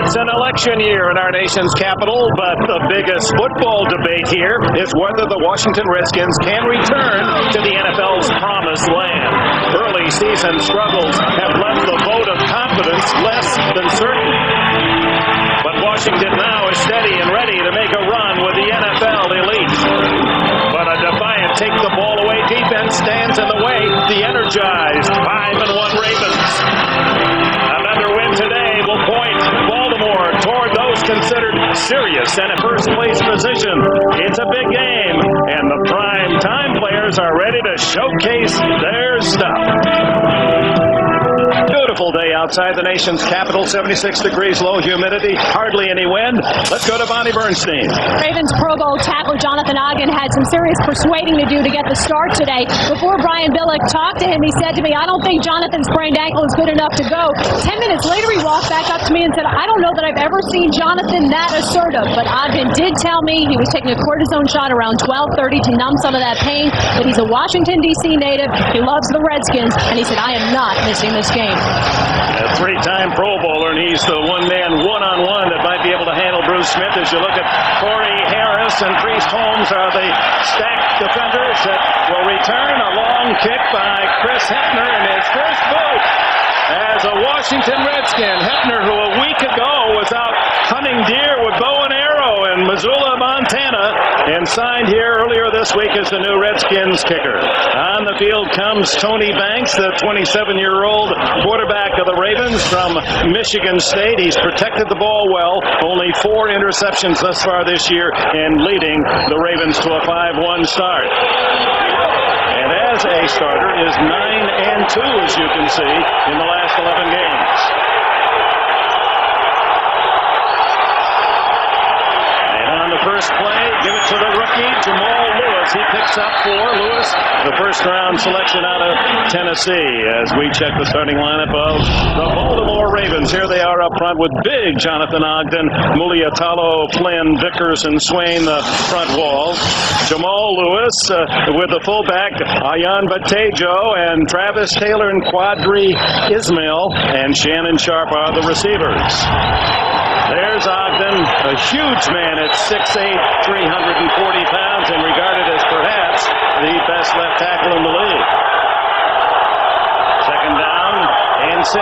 It's an election year in our nation's capital, but the biggest football debate here is whether the Washington Redskins can return to the NFL's promised land. Early season struggles have left the vote of confidence less than certain. But Washington now is steady and ready to make a run with the NFL elite. But a defiant take-the-ball-away defense stands in the way. The energized 5-1 Ravens. Another win today will point Baltimore toward those considered serious and at first-place position. It's a big game, and the prime time players are ready to showcase their stuff. Beautiful day outside the nation's capital, 76 degrees, low humidity, hardly any wind. Let's go to Bonnie Bernstein. Ravens Pro Bowl tackler Jonathan Ogden had some serious persuading to do to get the start today. Before Brian Billick talked to him, he said to me, I don't think Jonathan's sprained ankle is good enough to go. 10 minutes later, he walked back up to me and said, I don't know that I've ever seen Jonathan that assertive, but Ogden did tell me he was taking a cortisone shot around 12:30 to numb some of that pain, but he's a Washington, D.C. native. He loves the Redskins, and he said, I am not missing this game. A three-time Pro Bowler, and he's the one-man, one-on-one that might be able to handle Bruce Smith. As you look at Corey Harris and Priest Holmes are the stacked defenders that will return. A long kick by Chris Hefner in his first boot as a Washington Redskin. Hefner, who a week ago was out hunting deer with bow and arrow in Missoula, Montana, and signed here earlier this week as the new Redskins kicker. On the field comes Tony Banks, the 27-year-old quarterback of the Ravens from Michigan State. He's protected the ball well, only 4 interceptions thus far this year, and leading the Ravens to a 5-1 start. And as a starter is 9-2, as you can see, in the last 11 games. First play, give it to the rookie, Jamal Lewis. He picks up 4. Lewis, the first-round selection out of Tennessee. As we check the starting lineup of the Baltimore Ravens. Here they are up front with big Jonathan Ogden, Muliatalo, Flynn, Vickers, and Swain, the front wall. Jamal Lewis with the fullback, Ayan Batejo, and Travis Taylor and Quadri Ismail, and Shannon Sharp are the receivers. There's Ogden, a huge man at 6'8", 340 pounds, and regarded as perhaps the best left tackle in the league. Second down and 6.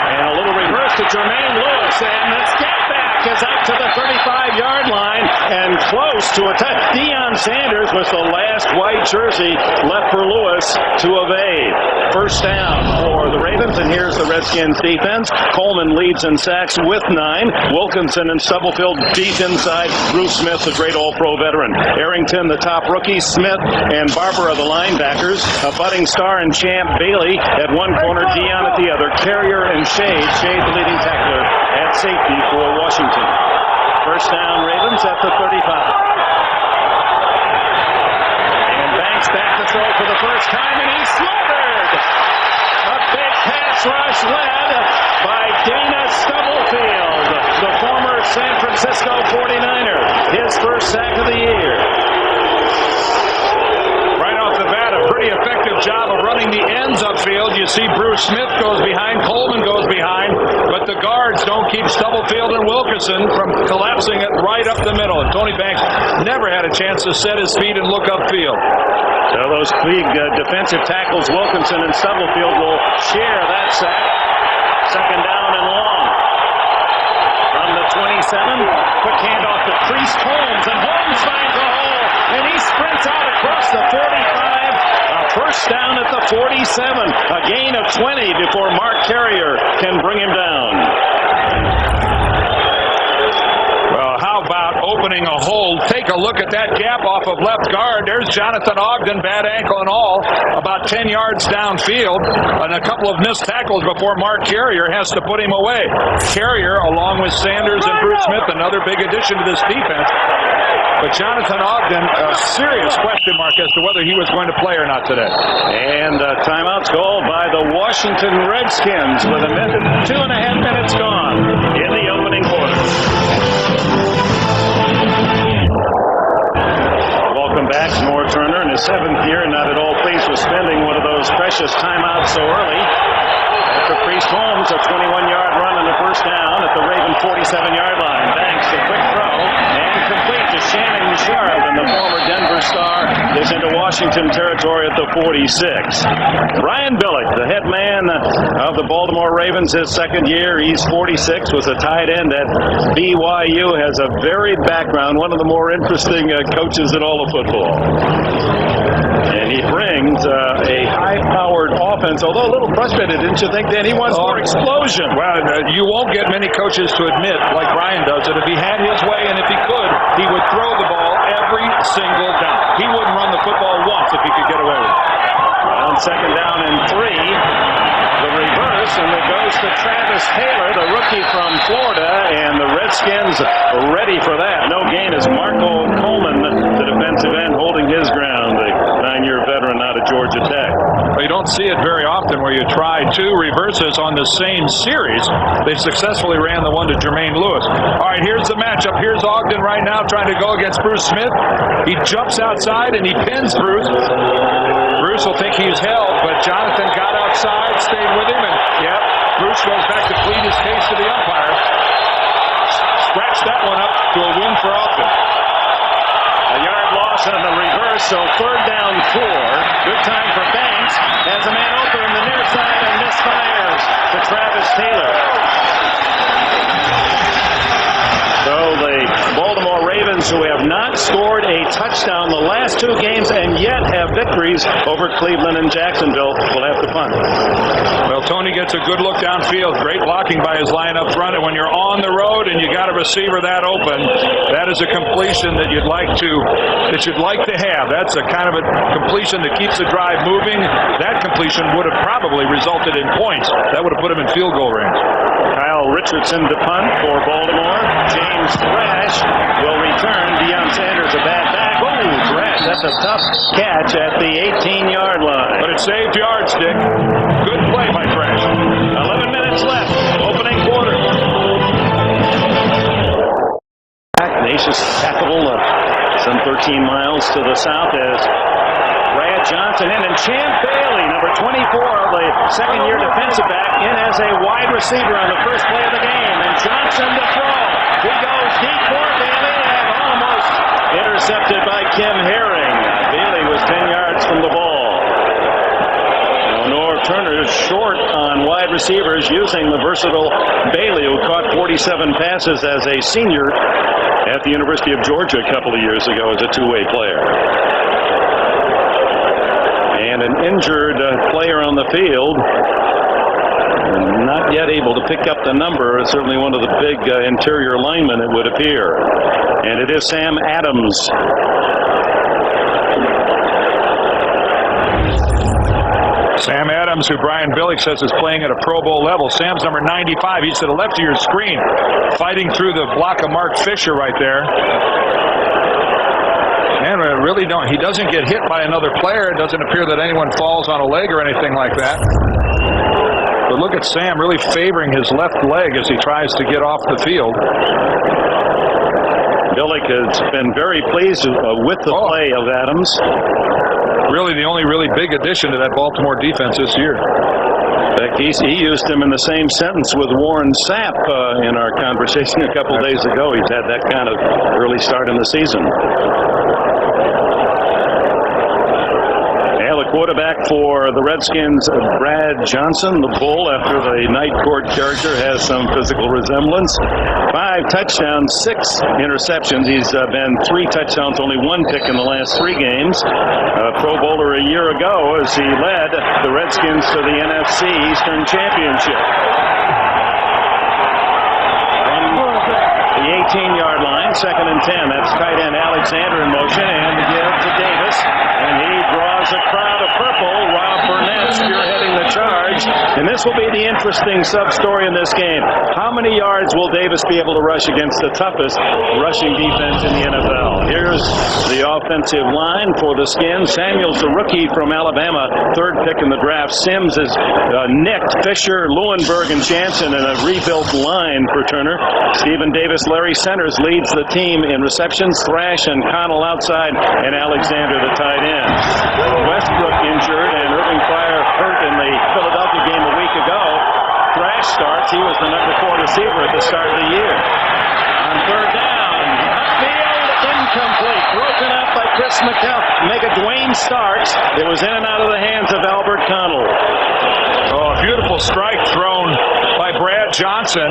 And a little reverse to Jermaine Lewis, and the step back is out to the 35-yard line and close to a touch. Deion Sanders was the last white jersey left for Lewis to evade. First down for the Ravens, and here's the Redskins defense. Coleman leads in sacks with 9. Wilkinson and Stubblefield deep inside. Bruce Smith, the great all-pro veteran. Arrington, the top rookie. Smith and Barber are the linebackers. A budding star and champ Bailey at one corner, Deion at the other. Carrier and Shade the leading tackler at safety for Washington. First down, Ravens at the 35. And Banks back to throw for the first time, and he's smothered. A big pass rush led by Dana Stubblefield, the former San Francisco 49er. His first sack of the year. Right off the bat, a pretty effective job of running the ends upfield. You see Bruce Smith goes behind, Coleman goes behind, but the guards don't keep Stubblefield and Wilkinson from collapsing it right up the middle. And Tony Banks never had a chance to set his feet and look upfield. So those big defensive tackles, Wilkinson and Stubblefield, will share that sack. Second down and long. From the 27, quick handoff to Priest Holmes, and Holmes finds a hole, and he sprints out across the 45. A first down at the 47. A gain of 20 before Mark Carrier can bring him down. How about opening a hole? Take a look at that gap off of left guard. There's Jonathan Ogden, bad ankle and all, about 10 yards downfield, and a couple of missed tackles before Mark Carrier has to put him away. Carrier, along with Sanders and Bruce Smith, another big addition to this defense. But Jonathan Ogden, a serious question mark as to whether he was going to play or not today. And timeouts called by the Washington Redskins with 2.5 minutes gone in the opening quarter. Welcome back, Norr Turner in his 7th year, not at all pleased with spending one of those precious timeouts so early. After Priest Holmes, a 21-yard run on the first down. 47-yard line. Banks, a quick throw, and complete to Shannon Sharp, and the former Denver Star is into Washington territory at the 46. Brian Billick, the head man of the Baltimore Ravens, his second year. He's 46, was a tight end at BYU, has a varied background, one of the more interesting coaches in all of football. And he brings a high-powered offense, although a little frustrated, didn't you think, Dan? He wants more explosion. Well, you won't get many coaches to admit, like Brian does, that if he had his way and if he could, he would throw the ball every single down. He wouldn't run the football once if he could get away with it. On second down and 3, the reverse, and it goes to Travis Taylor, the rookie from Florida, and the Redskins are ready for that. No gain is Marco Coleman, the defensive end, holding his ground, the 9-year veteran out of Georgia Tech. Well, you don't see it very often where you try two reverses on the same series. They successfully ran the one to Jermaine Lewis. All right, here's the matchup. Here's Ogden right now trying to go against Bruce Smith. He jumps outside and he pins Bruce. Bruce will think he's held, but Jonathan got outside, stayed with him, and Bruce goes back to plead his case to the umpire. Scratch that one up to a win for Ogden. A yard loss on the reverse, so third down 4. Good time for Banks. Has a man open in the near side and misfires to Travis Taylor. So the Baltimore Ravens, who have not scored a touchdown the last 2 games and yet have victories over Cleveland and Jacksonville, will have to punt. Well, Tony gets a good look downfield. Great blocking by his line up front. And when you're on the road and you got a receiver that open, that is a completion that you'd like to have. That's a kind of a completion that keeps the drive moving. That completion would have probably resulted in points. That would have put him in field goal range. Kyle Richardson to punt for Baltimore. James Thrash will return. Deion Sanders a bad back. Oh, Thrash, that's a tough catch at the 18-yard line. But it saved yards, Dick. Good play by Thrash. 11 minutes left. Opening quarter. Nation's capital, some 13 miles to the south, as Brad Johnson in, and Champ Bailey, number 24, the second-year defensive back, in as a wide receiver on the first play of the game. And Johnson to throw. He goes deep for Bailey and almost intercepted by Kim Herring. Bailey was 10 yards from the ball. Norv Turner is short on wide receivers, using the versatile Bailey, who caught 47 passes as a senior at the University of Georgia a couple of years ago as a two-way player. And an injured player on the field, not yet able to pick up the number, certainly one of the big interior linemen, it would appear. And it is Sam Adams. Sam Adams, who Brian Billick says is playing at a Pro Bowl level. Sam's number 95. He's to the left of your screen, fighting through the block of Mark Fisher right there. And really he doesn't get hit by another player. It doesn't appear that anyone falls on a leg or anything like that. But look at Sam really favoring his left leg as he tries to get off the field. Billick has been very pleased with the play of Adams. Really the only really big addition to that Baltimore defense this year. In fact, he used him in the same sentence with Warren Sapp in our conversation a couple days ago. He's had that kind of early start in the season. And the quarterback for the Redskins, Brad Johnson, the bull, after the night court character, has some physical resemblance. 5 touchdowns, 6 interceptions. He's been 3 touchdowns, only 1 pick in the last 3 games. Pro Bowler a year ago as he led the Redskins to the NFC Eastern Championship. From the 18-yard line, 2nd and 10. That's tight end Alexander in motion, and the give to Davis. And he draws a crowd of purple. Rob Burnett spearheading the charge. And this will be the interesting sub-story in this game. How many yards will Davis be able to rush against the toughest rushing defense in the NFL? Here's the offensive line for the Skins. Samuel's the rookie from Alabama, 3rd pick in the draft. Sims is nicked. Fisher, Leuenberg, and Jansen in a rebuilt line for Turner. Stephen Davis, Larry Centers leads the team in receptions. Thrash and Connell outside, and Alexander the tight end. Westbrook injured, and Irving Fryar hurt in the Philadelphia game a week ago. Thrash fresh starts. He was the number 4 receiver at the start of the year. On third down, upfield, incomplete. Broken up by Chris McCall. Make a Dwayne Starks. It was in and out of the hands of Albert Connell. Oh, a beautiful strike thrown by Brad Johnson.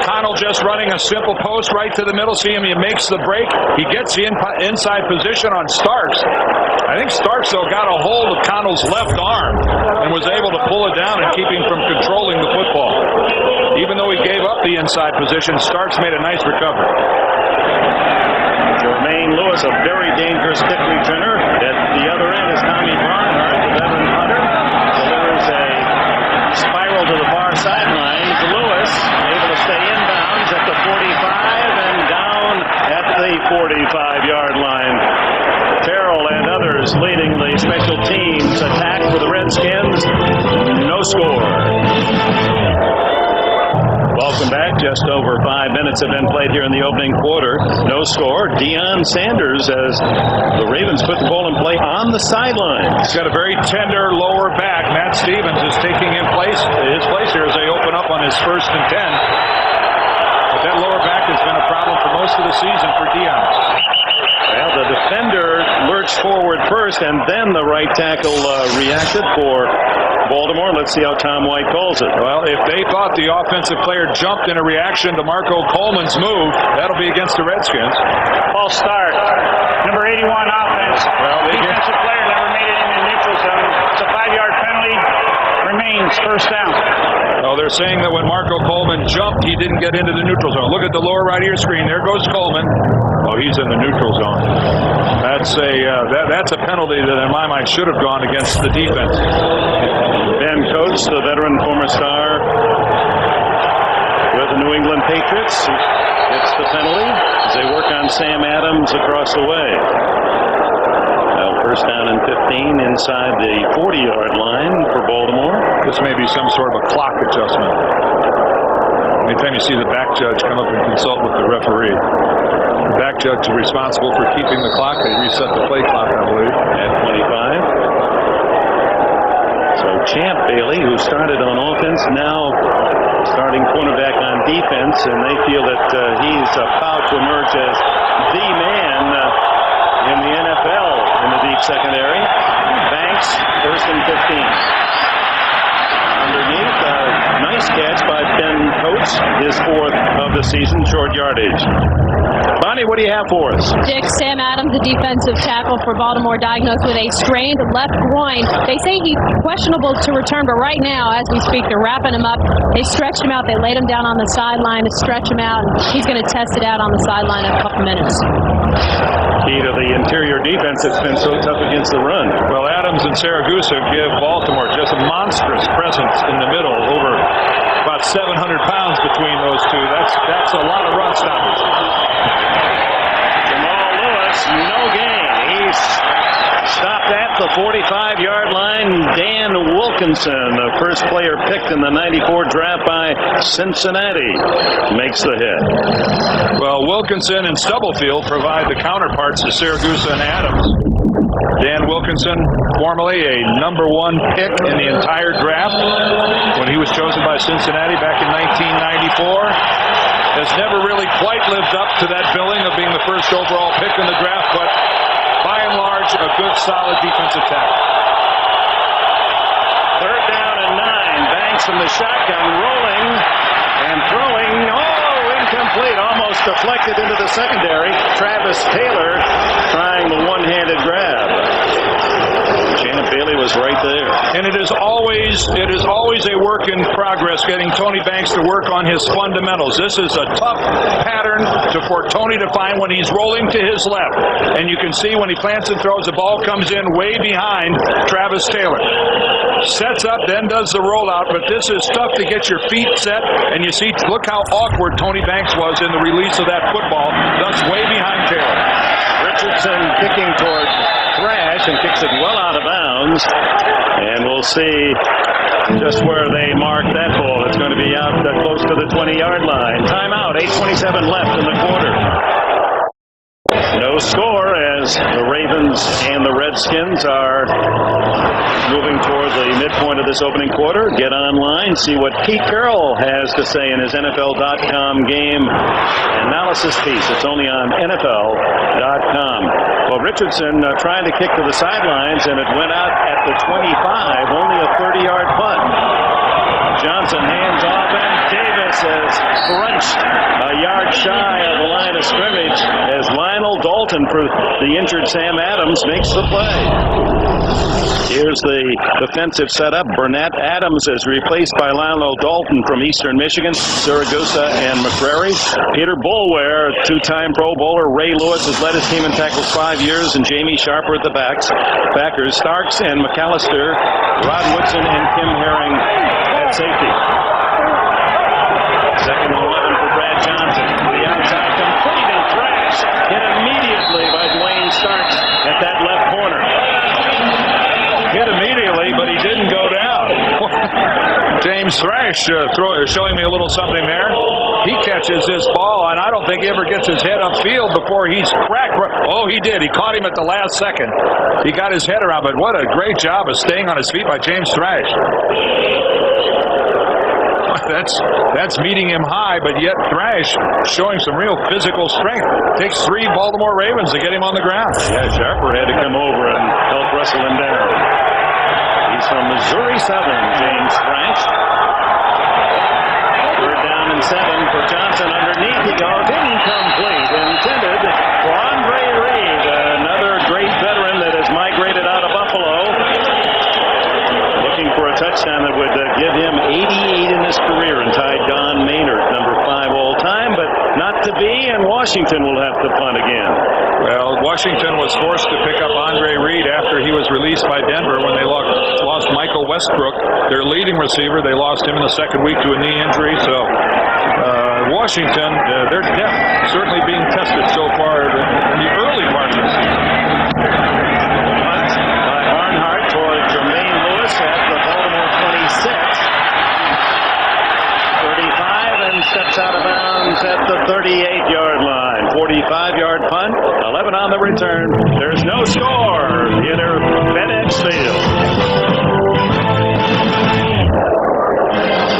Connell just running a simple post right to the middle. See him, he makes the break. He gets the inside position on Starks. I think Starks, though, got a hold of Connell's left arm and was able to pull it down and keep him from controlling the football. Even though he gave up the inside position, Starks made a nice recovery. Jermaine Lewis, a very dangerous kick returner. At the other end is Tommy Barnhart, the veteran punter. Delivers a spiral to the far sideline. Lewis able to stay inbounds at the 45 and down at the 45-yard line. Terrell and others leading the special teams attack for the Redskins. No score. Welcome back. Just over 5 minutes have been played here in the opening quarter. No score. Deion Sanders as the Ravens put the ball in play on the sideline. He's got a very tender lower back. Matt Stevens is taking his place here as they open up on his 1st and 10. But that lower back has been a problem for most of the season for Deion. Well, the defender lurched forward first, and then the right tackle reacted for Baltimore. Let's see how Tom White calls it. Well, if they thought the offensive player jumped in a reaction to Marco Coleman's move, that'll be against the Redskins. False start. Number 81 offense. Well, defensive player never made it in the neutral zone. It's a 5-yard penalty. Remains 1st down. Well, they're saying that when Marco Coleman jumped, he didn't get into the neutral zone. Look at the lower right ear screen. There goes Coleman. Oh, he's in the neutral zone. That's a penalty that, in my mind, should have gone against the defense. Ben Coates, the veteran former star with the New England Patriots, gets the penalty as they work on Sam Adams across the way. Well, 1st down and 15 inside the 40-yard line for Baltimore. This may be some sort of a clock adjustment. Anytime you see the back judge come up and consult with the referee. The back judge is responsible for keeping the clock. They reset the play clock, I believe. At 25. So Champ Bailey, who started on offense, now starting cornerback on defense, and they feel that he's about to emerge as the man in the NFL in the deep secondary. Banks, 1st and 15. Underneath, nice catch by Ben Coates, his 4th of the season, short yardage. Bonnie, what do you have for us? Dick, Sam Adams, the defensive tackle for Baltimore, diagnosed with a strained left groin. They say he's questionable to return, but right now, as we speak, they're wrapping him up. They stretched him out. They laid him down on the sideline to stretch him out. And he's going to test it out on the sideline in a couple minutes. Key to the interior defense that's been so tough against the run. Well, Adams and Saragusa give Baltimore just a monstrous presence in the middle, over about 700 pounds between those two. That's a lot of run stoppers. Jamal Lewis, no gain. He's stopped at the 45-yard line. Dan Wilkinson, the first player picked in the 94 draft by Cincinnati, makes the hit. Well, Wilkinson and Stubblefield provide the counterparts to Saragusa and Adams. Dan Wilkinson, formerly a number 1 pick in the entire draft when he was chosen by Cincinnati back in 1994, has never really quite lived up to that billing of being the first overall pick in the draft, but by and large, a good, solid defensive tackle. 3rd down and 9. Banks in the shotgun, rolling and throwing. Oh, incomplete. Almost deflected into the secondary. Travis Taylor trying the one-handed grab. Champ Bailey was right there. And it is always a work in progress getting Tony Banks to work on his fundamentals. This is a tough pattern for Tony to find when he's rolling to his left. And you can see when he plants and throws, the ball comes in way behind Travis Taylor. Sets up, then does the rollout, but this is tough to get your feet set, and you see, look how awkward Tony Banks was in the release of that football, thus way behind Taylor. Richardson kicking toward Thrash and kicks it well out of bounds, and we'll see just where they mark that ball. It's going to be out close to the 20-yard line. Timeout, 8:27 left in the quarter. No score as the Ravens and the Redskins are moving toward the midpoint of this opening quarter. Get online, see what Pete Carroll has to say in his NFL.com game analysis piece. It's only on NFL.com. Well, Richardson trying to kick to the sidelines, and it went out at the 25, only a 30-yard punt. Johnson hands off, and Davis has crunched a yard shy of the line of scrimmage as Lionel Dalton, for the injured Sam Adams, makes the play. Here's the defensive setup. Burnett Adams is replaced by Lionel Dalton from Eastern Michigan, Saragossa, and McCrary. Peter Boulware, two-time Pro Bowler. Ray Lewis has led his team in tackles 5 years, and Jamie Sharper at the backers. Starks and McAllister, Rod Woodson, and Kim Herring at safety. Second and 11 for Brad Johnson. To the outside, complete and Thrash hit immediately by Dwayne Starks at that left corner. Hit immediately, but he didn't go down. James Thrash showing me a little something there. He catches this ball, and I don't think he ever gets his head upfield before he's cracked. Oh, he did. He caught him at the last second. He got his head around, but what a great job of staying on his feet by James Thrash. That's meeting him high, but yet Thrash showing some real physical strength. Takes 3 Baltimore Ravens to get him on the ground. Yeah, Sharper had to come over and help wrestle him down. He's from Missouri Southern, James Thrash. Third down and 7 for Johnson. Underneath he goes, incomplete. Intended for Andre Reed, another great veteran that has migrated out of Buffalo. Looking for a touchdown that would give him 88 in his career and tied Don Maynard, number 5 all-time, but not to be, and Washington will have to punt again. Well, Washington was forced to pick up Andre Reed after he was released by Denver when they lost Michael Westbrook, their leading receiver. They lost him in the second week to a knee injury. So Washington, their depth certainly being tested so far in the early part of the season. Punt by Barnhart toward Jermaine Lewis at the Baltimore 26. 35 and steps out of bounds at the 38-yard line. 45-yard punt, 11 on the return. There's no score in FedEx Field.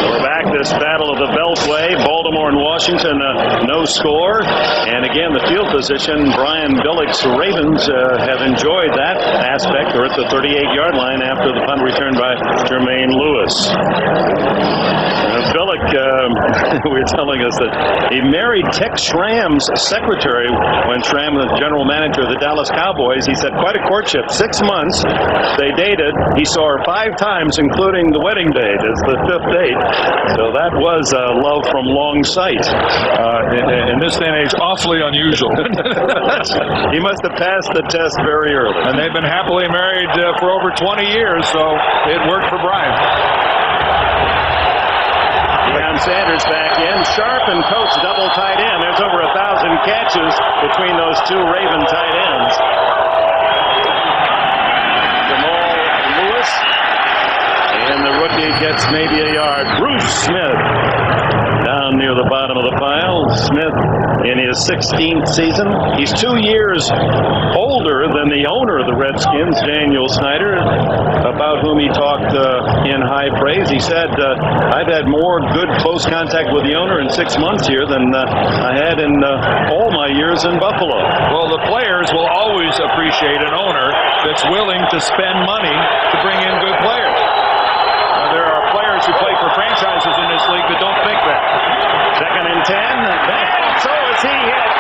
We're back this battle of the Beltway. Baltimore and Washington, no score. And again, the field position, Brian Billick's Ravens have enjoyed that aspect. They're at the 38-yard line after the punt return by Jermaine Lewis. Billick, we were telling us that he married Tex Schramm's secretary when Schramm was general manager of the Dallas Cowboys. He said quite a courtship, 6 months. They dated. He saw her 5 times, including the wedding date as the 5th date. So that was love from long sight. In this day and age, awfully unusual. He must have passed the test very early. And they've been happily married for over 20 years, so it worked for Brian. Deion Sanders back in. Sharp and Coates double tight end. There's over 1,000 catches between those two Raven tight ends. Jamal Lewis. And the rookie gets maybe a yard. Bruce Smith down near the bottom of the pile. Smith in his 16th season. He's 2 years older than the owner of the Redskins, Daniel Snyder, about whom he talked in high praise. He said, I've had more good close contact with the owner in 6 months here than I had in all my years in Buffalo. Well, the players will always appreciate an owner that's willing to spend money to bring in good players. There are players who play for franchises in this league that don't think that. Second and 10. So is he hit.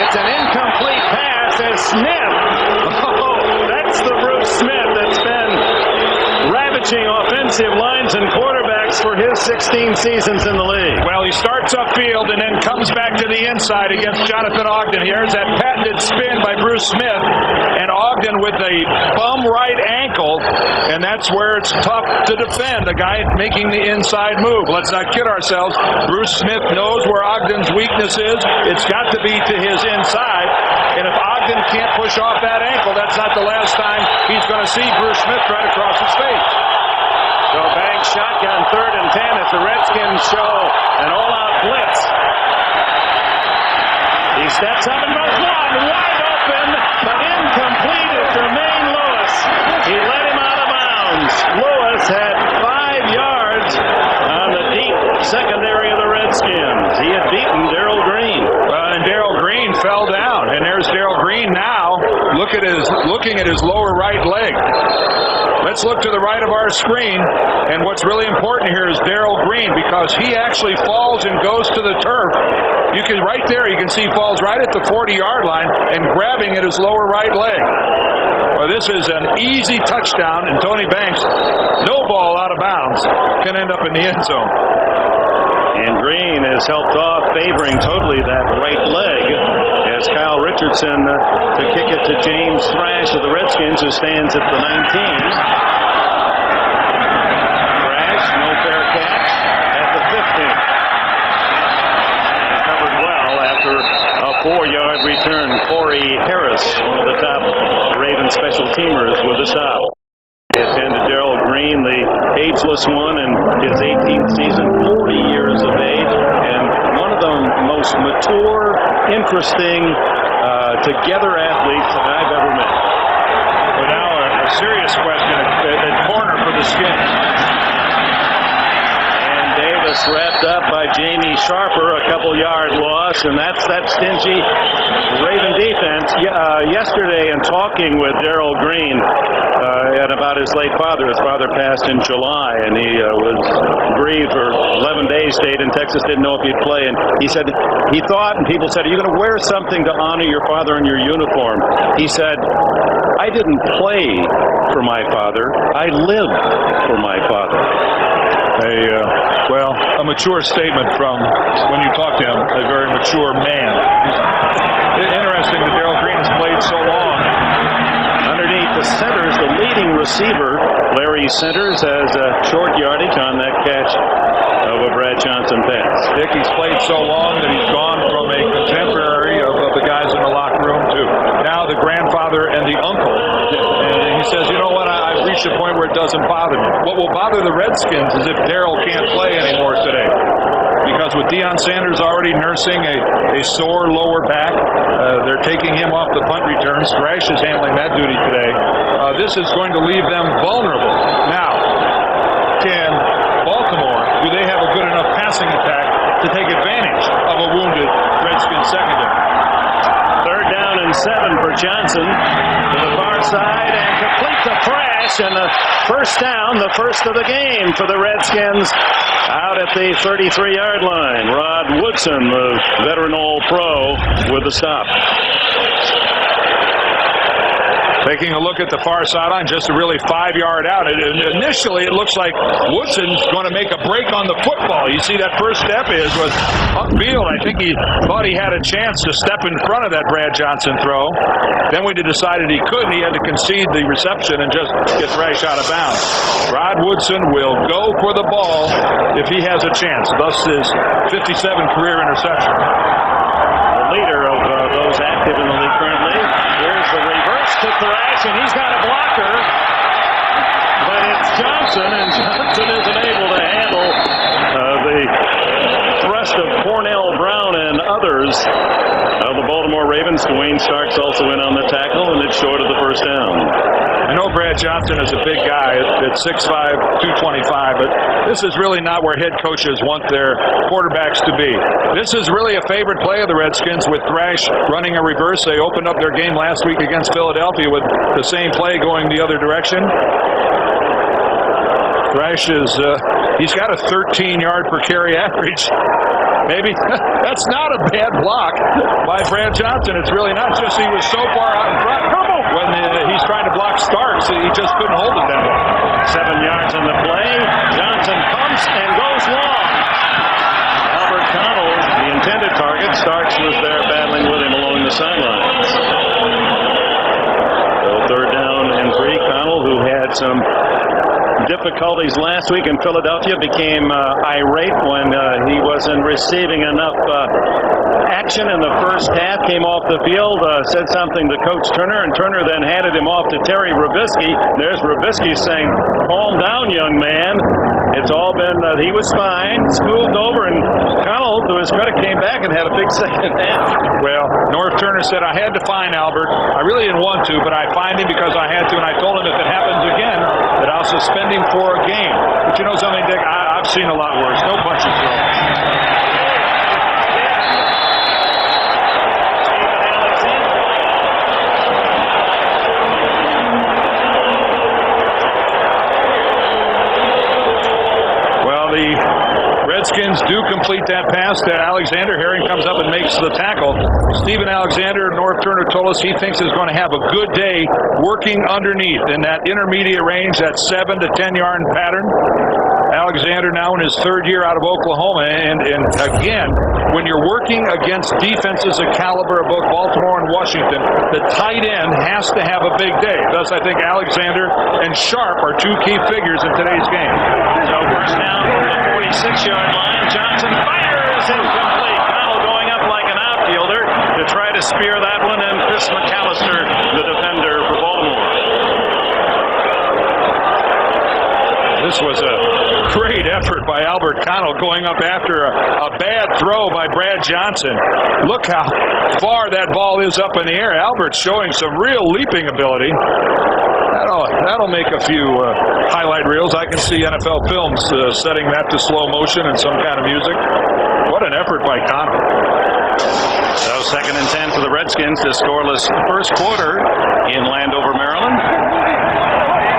It's an incomplete pass as Smith. Oh, that's the Bruce Smith that's been ravaging offensive lines and quarterbacks for his 16 seasons in the league. Well, he starts upfield and then comes back to the inside against Jonathan Ogden. Here's that patented spin by Bruce Smith, and Ogden with a bum right ankle, and that's where it's tough to defend a guy making the inside move. Let's not kid ourselves. Bruce Smith knows where Ogden's weakness is. It's got to be to his inside, and if Ogden can't push off that ankle, that's not the last time he's going to see Bruce Smith try to cross his face. So Banks shotgun, 3rd and 10 as the Redskins show an all-out blitz. He steps up and goes one, wide open. his lower right leg. Let's look to the right of our screen, and what's really important here is Darrell Green, because he actually falls and goes to the turf. You can right there, you can see he falls right at the 40-yard line and grabbing at his lower right leg. Well, this is an easy touchdown, and Tony Banks, no ball out of bounds, can end up in the end zone. And Green is helped off, favoring totally that right leg, as Kyle Richardson to kick it to James Thrash of the Redskins, who stands at the 19. Thrash, no fair catch at the 15. Recovered well after a 4-yard return. Corey Harris, one of the top Raven special teamers, with a stop. They attended Darrell Green, the ageless one, in his 18th season, 40 years of age, and one of the most mature, interesting, together athletes that I've ever met. But now a serious question at corner for the Skins. And Davis wrapped up by Jamie Sharper, a couple-yard loss, and that's that stingy Raven defense. Yesterday, in talking with Darrell Green, and about his late father. His father passed in July, and he was grieved for 11 days, stayed in Texas, didn't know if he'd play. And he said he thought, and people said, are you going to wear something to honor your father in your uniform? He said, I didn't play for my father. I lived for my father. A mature statement from, when you talk to him, a very mature man. Interesting that Darrell Green has played so long. Underneath the centers, the leading receiver, Larry Centers, has a short yardage on that catch of a Brad Johnson pass. Dick, he's played so long that he's gone from a contemporary of the guys in the locker room to now the grandfather and the uncle. And he says, you know what, I've reached a point where it doesn't bother me. What will bother the Redskins is if Darrell can't play anymore today. Because with Deion Sanders already nursing a sore lower back, they're taking him off the punt returns. Thrash is handling that duty today. This is going to leave them vulnerable. Now, can Baltimore, do they have a good enough passing attack to take advantage of a wounded Redskins secondary? 3rd down and 7 for Johnson to the far side and complete to Thrash, and the first down, the first of the game for the Redskins out at the 33-yard line. Rod Woodson, the veteran All-Pro, with the stop. Taking a look at the far sideline, just a really 5-yard out. Initially, it looks like Woodson's going to make a break on the football. You see that first step was upfield. I think he thought he had a chance to step in front of that Brad Johnson throw. Then when he decided he couldn't, he had to concede the reception and just get Thrash out of bounds. Rod Woodson will go for the ball if he has a chance. Thus his 57 career interception. The leader of those active in the league currently. Here's the reverse to Thrash, and he's got a blocker. But it's Johnson, and Johnson isn't able to handle the thrust of Cornell Brown and others of the Baltimore Ravens. Dwayne Starks also in on the tackle, and it's short of the first down. I know Brad Johnson is a big guy at 6'5", 225, but this is really not where head coaches want their quarterbacks to be. This is really a favorite play of the Redskins with Thrash running a reverse. They opened up their game last week against Philadelphia with the same play going the other direction. Thrash is, he's got a 13-yard per carry average. Maybe that's not a bad block by Brad Johnson. It's really not. It's just he was so far out in front when he's trying to block Starks, he just couldn't hold it that long. 7 yards on the play. Johnson pumps and goes long. Albert Connell, the intended target. Starks was there battling with him along the sidelines. So 3rd down and 3. Connell, who had some difficulties last week in Philadelphia, became irate when he wasn't receiving enough action in the first half, came off the field, said something to Coach Turner, and Turner then handed him off to Terry Rabisky. There's Rabisky saying, calm down, young man. It's all been, he was fine, smoothed over, and Connell, to his credit, came back and had a big second half. Well, North Turner said, I had to find Albert. I really didn't want to, but I find him because I had to, and I told him if it happens again, that I'll suspend him for a game. But you know something, Dick? I've seen a lot worse. No punch and throw. complete that pass to Alexander. Herring comes up and makes the tackle. Stephen Alexander, North Turner told us he thinks is going to have a good day working underneath in that intermediate range, that 7 to 10 yard pattern. Alexander now in his third year out of Oklahoma, and again, when you're working against defenses of caliber of both Baltimore and Washington, the tight end has to have a big day. Thus, I think Alexander and Sharp are two key figures in today's game. So first down from the 46-yard line. Johnson fires incomplete. Connell going up like an outfielder to try to spear that one, and Chris McAllister, the defender for Baltimore. This was a great effort by Albert Connell going up after a bad throw by Brad Johnson. Look how far that ball is up in the air. Albert's showing some real leaping ability. That'll make a few highlight reels. I can see NFL films setting that to slow motion and some kind of music. What an effort by Connell. So 2nd and 10 for the Redskins. The scoreless first quarter in Landover, Maryland.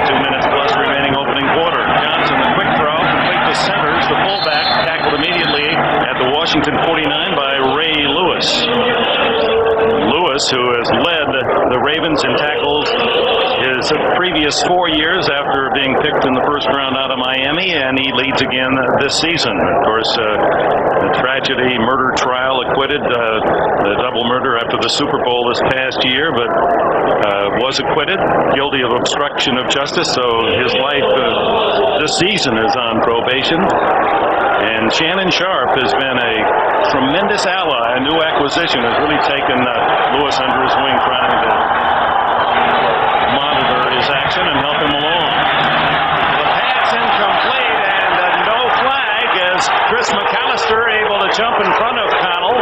2 minutes plus remaining opening quarter. Johnson, the quick throw, complete to centers. The fullback tackled immediately at the Washington 49 by Ray Lewis. Lewis, who has led the Ravens in tackles his previous 4 years after being picked in the first round out of Miami, and he leads again this season. Of course, the tragedy, murder trial, acquitted, the double murder after the Super Bowl this past year, but was acquitted, guilty of obstruction of justice, so his life this season is on probation. And Shannon Sharp has been a tremendous ally, a new acquisition, has really taken Lewis under his wing, trying to monitor his action and help him along. The pass incomplete, and no flag as Chris McAllister able to jump in front of Connell,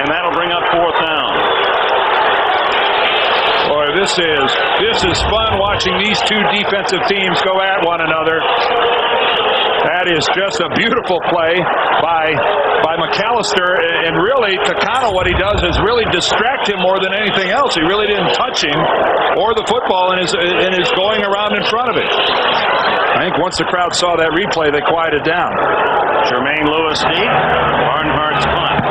and that'll bring up 4th down. Boy, this is fun watching these two defensive teams go at one another. That is just a beautiful play by McAllister, and really to Connell, what he does is really distract him more than anything else. He really didn't touch him or the football and is going around in front of it. I think once the crowd saw that replay, they quieted down. Jermaine Lewis deep, Barnhart's punt.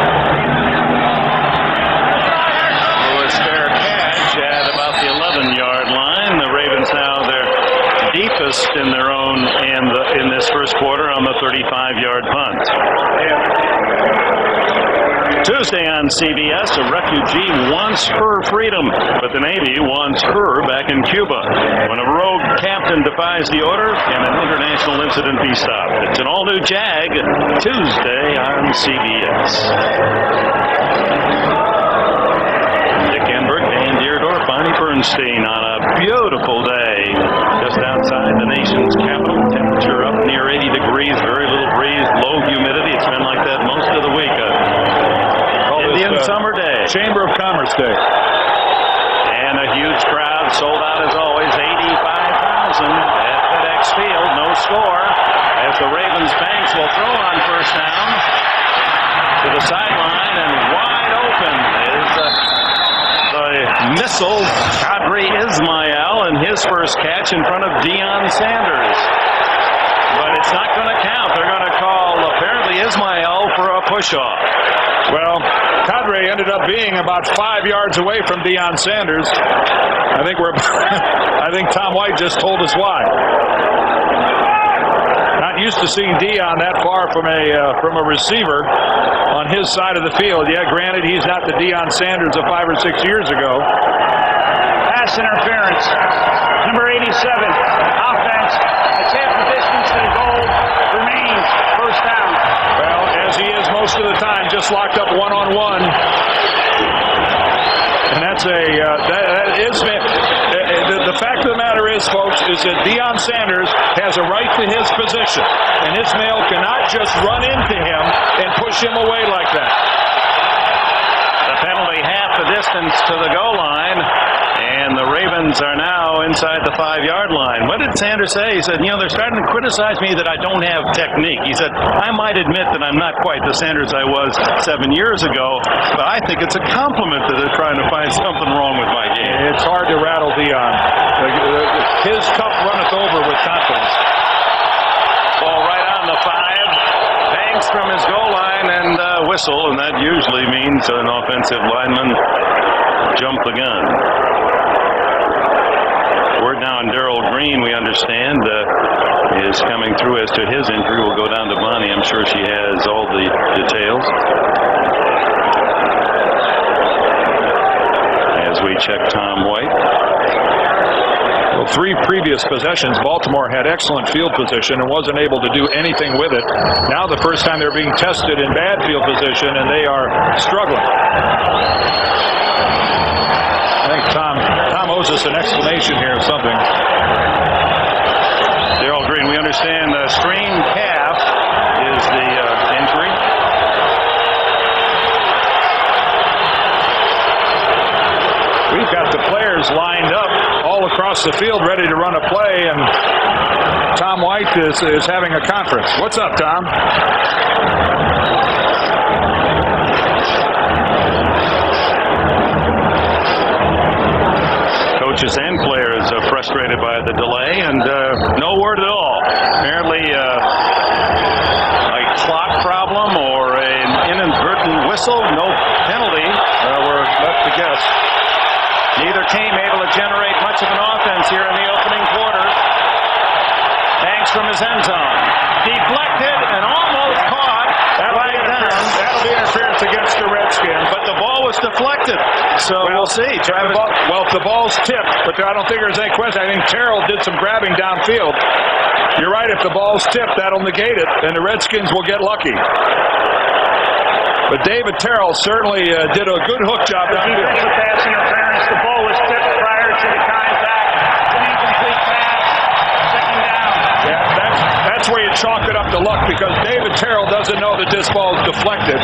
Lewis fair catch at about the 11-yard line. The Ravens now they're deepest in their own in this first quarter on the 35-yard punt. Tuesday on CBS, a refugee wants her freedom, but the Navy wants her back in Cuba. When a rogue captain defies the order, can an international incident be stopped? It's an all-new Jag, Tuesday on CBS. Dick Enberg, Dan Deerdorf, Bonnie Bernstein on a beautiful day just outside the nation's capital. Temperature up near 80 degrees, very little breeze, low humidity. It's been like that most of the week. Indian summer day. Chamber of Commerce Day. And a huge crowd, sold out as always, 85,000 at FedEx Field. No score as the Ravens Banks will throw on first down to the sideline, and wide open is the missile, Kadri Ismail, and his first catch in front of Deion Sanders. But it's not going to count. They're going to call apparently Ismail for a push-off. Well, Kadri ended up being about 5 yards away from Deion Sanders. I think Tom White just told us why. Not used to seeing Deion that far from a receiver on his side of the field. Yeah, granted, he's not the Deion Sanders of 5 or 6 years ago. Pass interference. Number 87. Offense. It's half the distance to the goal. Remains. First down. Well, as he is most of the time, just locked up one-on-one. And that's the fact of the matter is, folks, is that Deion Sanders has a right to his position. And Ismail cannot just run into him and push him away like that. The penalty half the distance to the goal line. And the Ravens are now inside the 5-yard line. What did Sanders say? He said, they're starting to criticize me that I don't have technique. He said, I might admit that I'm not quite the Sanders I was 7 years ago, but I think it's a compliment that they're trying to find something wrong with my game. It's hard to rattle Deion. His cup runneth over with confidence. Ball right on the 5. Banks from his goal line and whistle, and that usually means an offensive lineman jumped the gun. Word now on Darrell Green, we understand, is coming through as to his injury. We'll go down to Bonnie. I'm sure she has all the details. As we check Tom White. Well, 3 previous possessions, Baltimore had excellent field position and wasn't able to do anything with it. Now the first time they're being tested in bad field position, and they are struggling. I think Tom owes us an explanation here of something. Darrell Green, we understand the strained calf is the injury. We've got the players lined up all across the field ready to run a play, and Tom White is having a conference. What's up, Tom? Coaches and players are frustrated by the delay, and no word at all. Apparently a clock problem or an inadvertent whistle, no penalty. We're left to guess. Neither team able to generate much of an offense here in the opening quarter. Banks from his end zone. Deflected and almost caught. That'll be interference against the Redskins. But the ball was deflected. So we'll see. Well, if the ball's tipped, but I don't think there's any question. I think Terrell did some grabbing downfield. You're right. If the ball's tipped, that'll negate it, and the Redskins will get lucky. But David Terrell certainly did a good hook job downfield. Pass interference. The ball was tipped prior to the contact. It's an incomplete pass. Second down. Yeah, that's where you chalk it up to luck, because David Terrell doesn't know that this ball is deflected.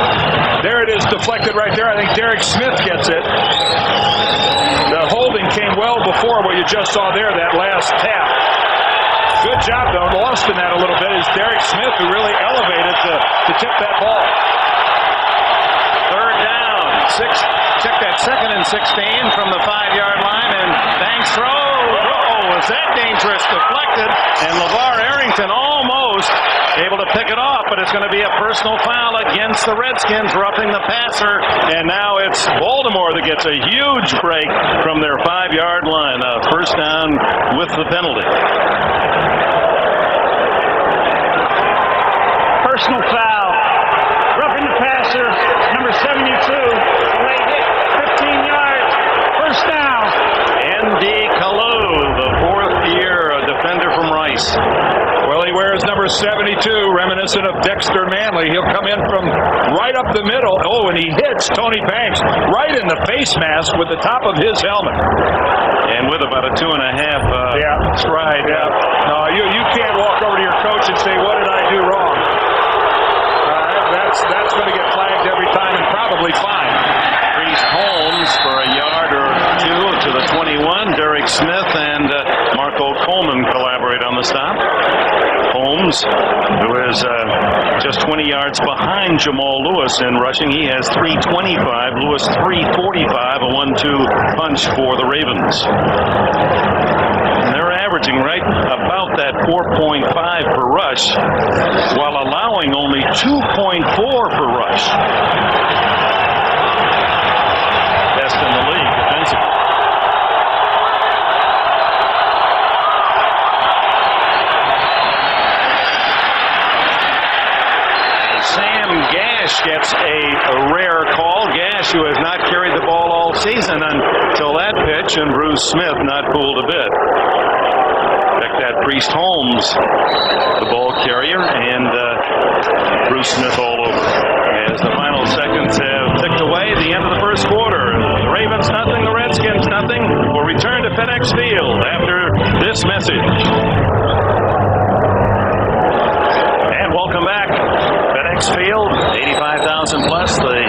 There it is, deflected right there. I think Derek Smith gets it. The holding came well before what you just saw there, that last tap. Good job, though. Lost in that a little bit is Derek Smith, who really elevated to tip that ball. Third down. Check that 2nd and 16 from the 5-yard line, and Banks throw. Oh, was that dangerous? Deflected, and LeVar Arrington almost able to pick it off, but it's going to be a personal foul against the Redskins, roughing the passer, and now it's Baltimore that gets a huge break from their 5-yard line. First down with the penalty. Personal foul. Roughing the passer, number 72. Late hit, 15 yards. First down. N.D. Kalu, the 4th-year defender from Rice. Well, he wears number 72, reminiscent of Dexter Manley. He'll come in from right up the middle. Oh, and he hits Tony Banks right in the face mask with the top of his helmet. And with about a 2.5 stride. Yeah. No, you can't walk over to your coach and say, "What did I do wrong?" That's going to get flagged every time and probably fined. Priest Holmes for a yard or 2 to the 21. Derek Smith and Marco Coleman collaborate on the stop. Holmes, who is just 20 yards behind Jamal Lewis in rushing. He has 325. Lewis 345. A 1-2 punch for the Ravens. And they're averaging right about that 4.5 per rush, while allowing only 2.4 per rush. Best in the league defensively. Sam Gash gets a rare call. Gash, who has not carried the ball all season until that pitch, and Bruce Smith not fooled a bit. Check that, Priest Holmes, the ball carrier, and Bruce Smith all over. As the final seconds have ticked away, the end of the first quarter. The Ravens nothing, the Redskins nothing. We'll return to FedEx Field after this message. And welcome back. FedEx Field, 85,000 plus. The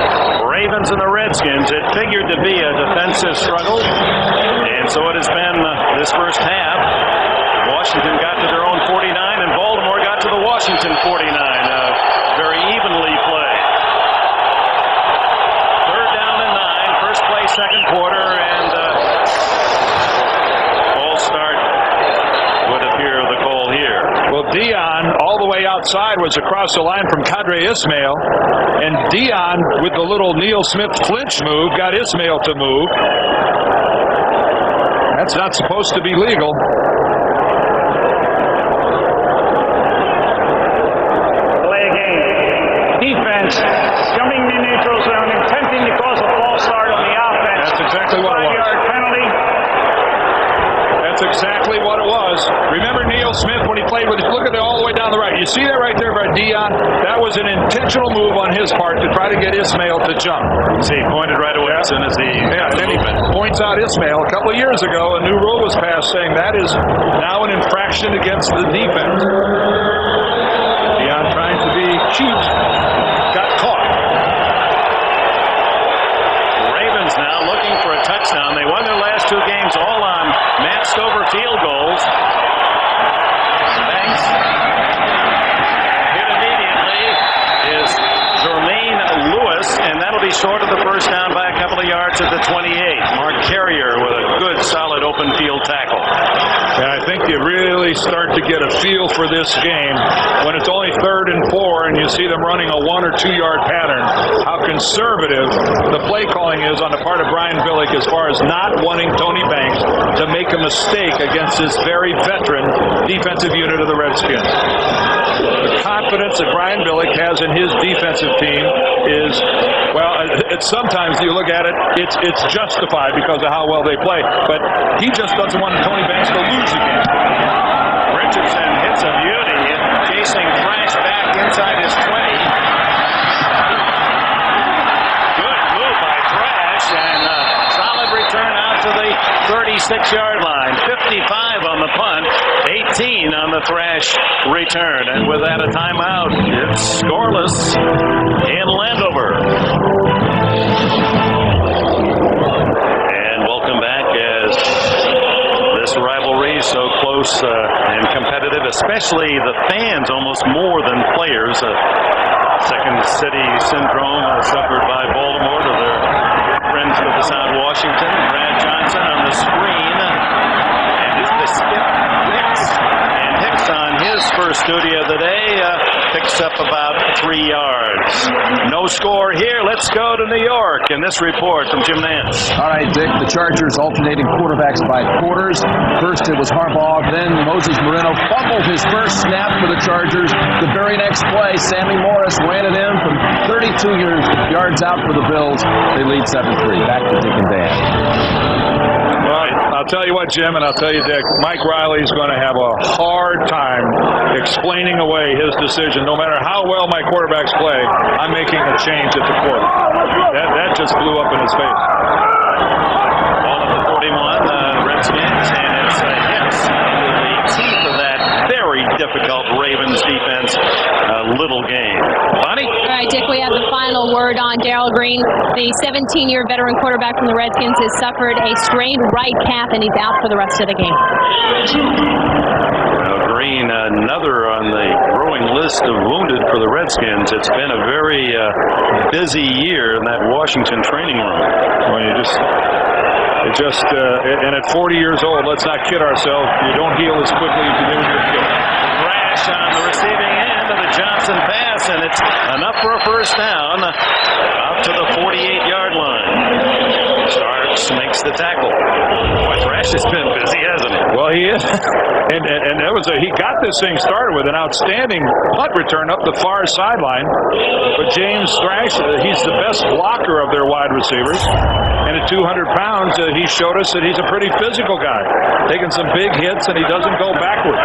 Ravens and the Redskins. It figured to be a defensive struggle, and so it has been this first half. Washington got to their own 49, and Baltimore got to the Washington 49. Very evenly played. Third down and 9. First play, second quarter, and false start would appear the call here. Well, Dion all the way outside with was across the line from Kadri Ismail, and Dion, with the little Neil Smith clinch move, got Ismail to move. That's not supposed to be legal. Play again. Defense coming in neutral zone, attempting to cause a false start on the offense. That's exactly what it was. 5-yard penalty. That's exactly what it was. Remember Neil Smith when he played with, look at it all the way down the right. You see that right there by Dion? That was an intentional move on his part to try to get Ismail to jump. See, he pointed right away as soon as he and then he points out Ismail. A couple of years ago, a new rule was passed saying that is now an infraction against the defense. Dion trying to be cute. Got caught. Ravens now looking for a touchdown. They won their last 2 games all on matched over field goals. Banks. Hit immediately is Jermaine Lewis, and that'll be short of the first down by a couple of yards at the 28. Mark Carrier with a good, solid open field tackle. And I think you really start to get a feel for this game when it's only 3rd and 4 and you see them running a 1 or 2 yard pattern. How conservative the play calling is on the part of Brian Billick as far as not wanting Tony Banks to make a mistake against this very veteran defensive unit of the Redskins. The confidence that Brian Billick has in his defensive team is, well, it's sometimes you look at it, it's justified because of how well they play, but he just doesn't want Tony Banks to lose again. Richardson hits a beauty, chasing Thrash back inside his 20. Good move by Thrash, and a solid return out to the 36-yard line. 55 on the punt, 18 on the Thrash return. And with that, a timeout. It's scoreless in Landover. And welcome back as this rivalry is so close and competitive, especially the fans almost more than players. Second city syndrome suffered by Baltimore to their friends to the South Washington. Brad Johnson on the screen. And it's the skip Hicks. And Hicks on his first duty of the day picks up about 3 yards. No score here. Let's go to New York. And this report from Jim Nance. All right, Dick, the Chargers alternating quarterbacks by quarters. First it was Harbaugh, then Moses Moreno fumbled his first snap for the Chargers. The very next play, Sammy Morris ran it in from 32 yards out for the Bills. They lead 7-3. Back to Dick and Dan. Well, I'll tell you what, Jim, and I'll tell you, Dick, Mike Riley's going to have a hard time explaining away his decision. No matter how well my quarterbacks play, I'm making a change at the court. That just blew up in his face. Ball at the 41, Redskins, and it's Hicks with the teeth of that very difficult Ravens defense. Little game. Bonnie? All right, Dick, we have the final word on Darrell Green. The 17-year veteran quarterback from the Redskins has suffered a strained right calf, and he's out for the rest of the game. Green, another on the growing list of wounded for the Redskins. It's been a very busy year in that Washington training room. Well, and at 40 years old, let's not kid ourselves. You don't heal as quickly as you do when you're kid. Rash on the receiving end of the Johnson pass, and it's enough for a first down out to the 48-yard line. Starks makes the tackle. Boy, Thrash has been busy, hasn't he? Well, he is. And that was he got this thing started with an outstanding punt return up the far sideline. But James Thrash, he's the best blocker of their wide receivers. And at 200 pounds, he showed us that he's a pretty physical guy. Taking some big hits, and he doesn't go backward.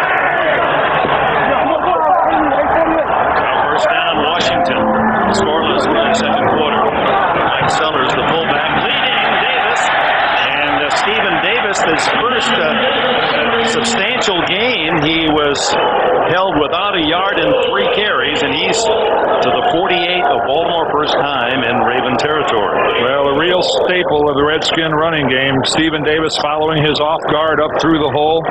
First down, Washington. Scoreless in the second quarter. Mike Sellers, the fullback, leading Davis. And Stephen Davis, his first substantial game, he was held without a yard in 3 carries, and he's to the 48 of Baltimore, first time in Raven territory. Well, a real staple of the Redskin running game. Stephen Davis following his off guard up through the hole.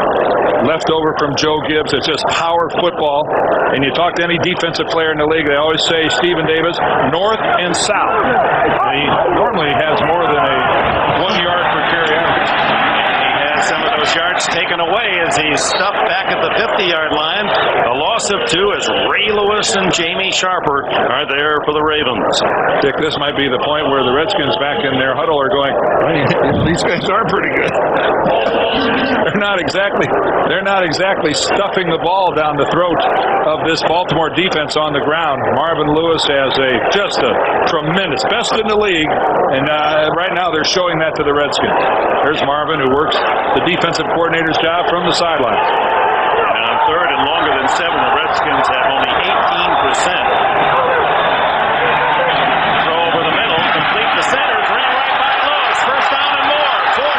Left over from Joe Gibbs. It's just power football. And you talk to any defensive player in the league, they always say Stephen Davis, north and south. And he normally has more than a 1 yard per carry average. He has Some of those yards taken away as he's stuffed back at the 50-yard line. A loss of 2 as Ray Lewis and Jamie Sharper are there for the Ravens. Dick, this might be the point where the Redskins back in their huddle are going, these guys are pretty good. They're not exactly stuffing the ball down the throat of this Baltimore defense on the ground. Marvin Lewis has just a tremendous, best in the league, and right now they're showing that to the Redskins. There's Marvin, who works the defensive coordinator's job from the sideline. And on 3rd and longer than 7, the Redskins have only 18%. Throw over the middle, complete the center, ran right by Lewis. First down and more, 40,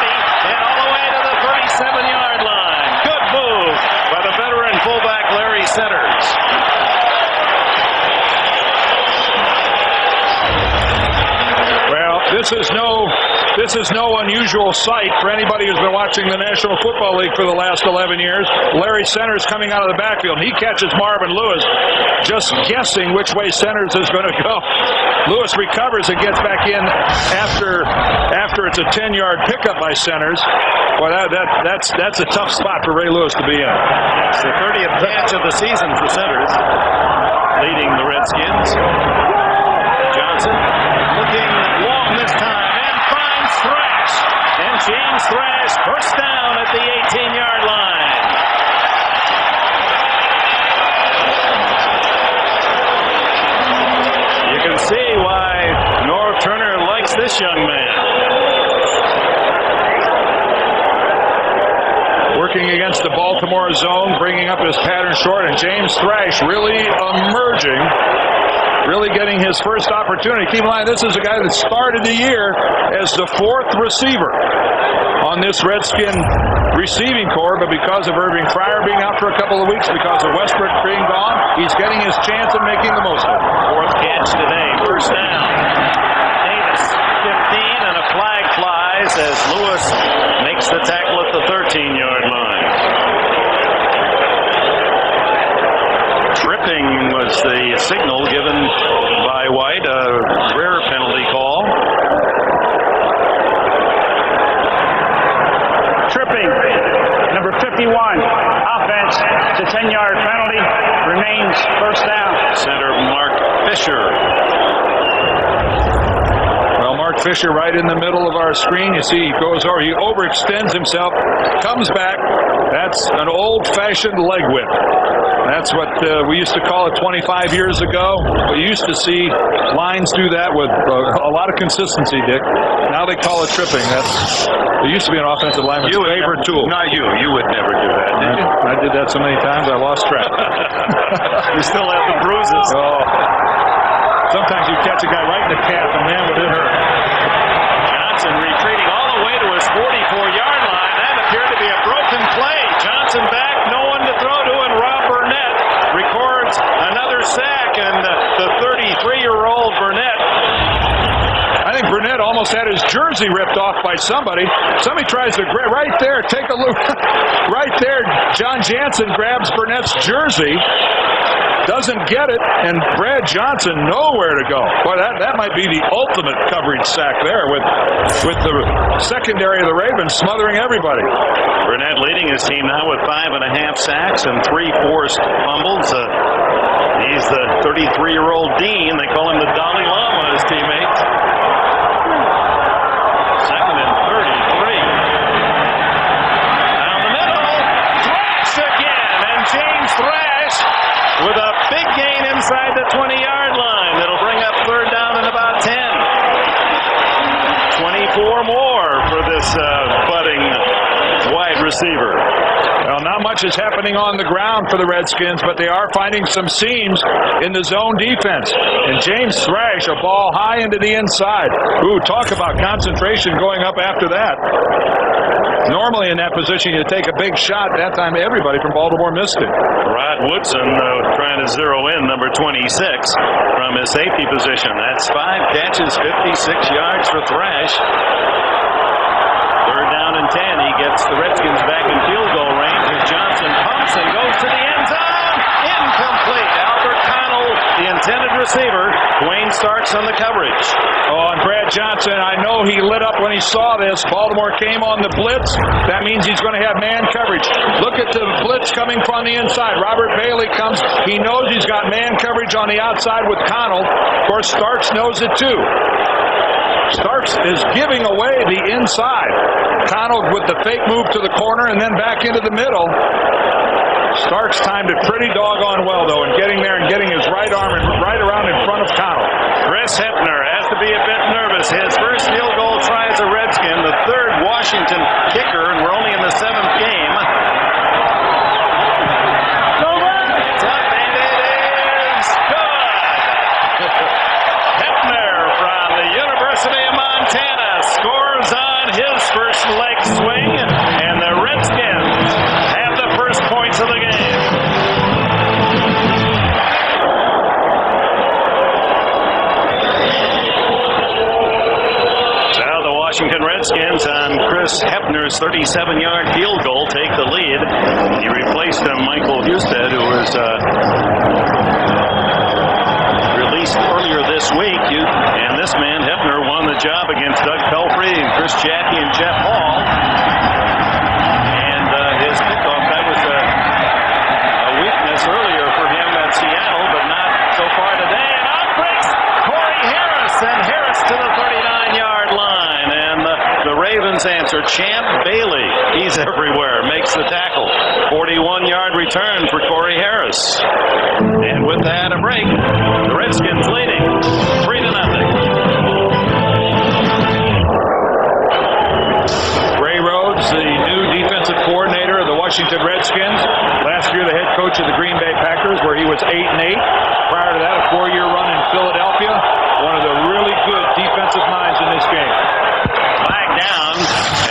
and all the way to the 37-yard line. Good move by the veteran fullback Larry Centers. Well, this is no unusual sight for anybody who's been watching the National Football League for the last 11 years. Larry Centers coming out of the backfield. He catches Marvin Lewis, just guessing which way Centers is going to go. Lewis recovers and gets back in after it's a 10-yard pickup by Centers. Well, that's a tough spot for Ray Lewis to be in. It's the 30th catch of the season for Centers, leading the Redskins. Johnson looking long this time and finds Thrash. And James Thrash first down at the 18-yard line. You can see why Norv Turner likes this young man. Working against the Baltimore zone, bringing up his pattern short, and James Thrash really emerging, really getting his first opportunity. Keep in mind, this is a guy that started the year as the 4th receiver on this Redskin receiving corps, but because of Irving Fryer being out for a couple of weeks, because of Westbrook being gone, he's getting his chance of making the most of it. 4th catch today, first down. Davis, 15, and a flag flies as Lewis makes the tackle at the 13-yard line. Tripping was the signal given by White, a rare penalty call. Tripping, number 51, offense, it's a 10-yard penalty, remains first down. Center Mark Fisher. Well, Mark Fisher right in the middle of our screen. You see he goes over, he overextends himself, comes back. That's an old-fashioned leg whip. That's what we used to call it 25 years ago. We used to see lines do that with a lot of consistency, Dick. Now they call it tripping. It used to be an offensive lineman's favorite tool. Not you. You would never do that, did you? I did that so many times I lost track. You still have the bruises. Oh. Sometimes you catch a guy right in the calf, and man, would it hurt. Johnson retreating all the way to his 44-yard line. That appeared to be a broken play. Johnson back, no one to throw to, and Rob Burnett records another sack, and the 33-year-old Burnett. I think Burnett almost had his jersey ripped off by somebody. Somebody tries to grab right there. Take a look. Right there, John Jansen grabs Burnett's jersey. Doesn't get it, and Brad Johnson nowhere to go. Boy, that might be the ultimate coverage sack there with the secondary of the Ravens smothering everybody. Burnett leading his team now with 5.5 sacks and 3 forced fumbles. He's the 33-year-old Dean. They call him the Dalai Lama, his teammates. 2nd and 33. Down the middle. Thrash again, and James Thrash with a big gain inside the 20-yard line. That'll bring up 3rd down and about 10. 24 more for this budding wide receiver. Well, not much is happening on the ground for the Redskins, but they are finding some seams in the zone defense. And James Thrash, a ball high into the inside. Ooh, talk about concentration going up after that. Normally in that position, you take a big shot. That time, everybody from Baltimore missed it. Rod Woodson trying to zero in number 26 from his safety position. That's 5 catches, 56 yards for Thrash. 3rd down and 10. He gets the Redskins back in field goal range as Johnson pumps and goes to the end zone. Incomplete. Albert Connell, the intended receiver. Dwayne Starks on the coverage. Oh, and Brad Johnson, I know he lit up when he saw this. Baltimore came on the blitz. That means he's going to have man coverage. Look at the blitz coming from the inside. Robert Bailey comes. He knows he's got man coverage on the outside with Connell. Of course, Starks knows it too. Starks is giving away the inside. Connell with the fake move to the corner and then back into the middle. Starks timed it pretty doggone well, though, in getting there and getting his right arm right around in front of Connell. Chris Hepner has to be a bit nervous. His first field goal try as a Redskin, the third Washington kicker, and we're only in the 7th game. It's up, and it is good. Hepner from the University of Montana scores on his first leg swing, and the Redskins have the first points of the game. Washington Redskins on Chris Hepner's 37-yard field goal take the lead. He replaced Michael Husted, who was released earlier this week. And this man, Hepner, won the job against Doug Pelfrey and Chris Jackie and Jeff Hall. And his kickoff, that was a weakness earlier for him at Seattle, but not so far today. And out breaks Corey Harris, and Harris to the 39-yard line. The Ravens answer. Champ Bailey, he's everywhere, makes the tackle. 41-yard return for Corey Harris. And with that, a break. The Redskins leading 3-0. Ray Rhodes, the new defensive coordinator of the Washington Redskins. Last year, the head coach of the Green Bay Packers, where he was 8-8. Prior to that, a 4-year run in Philadelphia. One of the really good defensive minds in this game. Down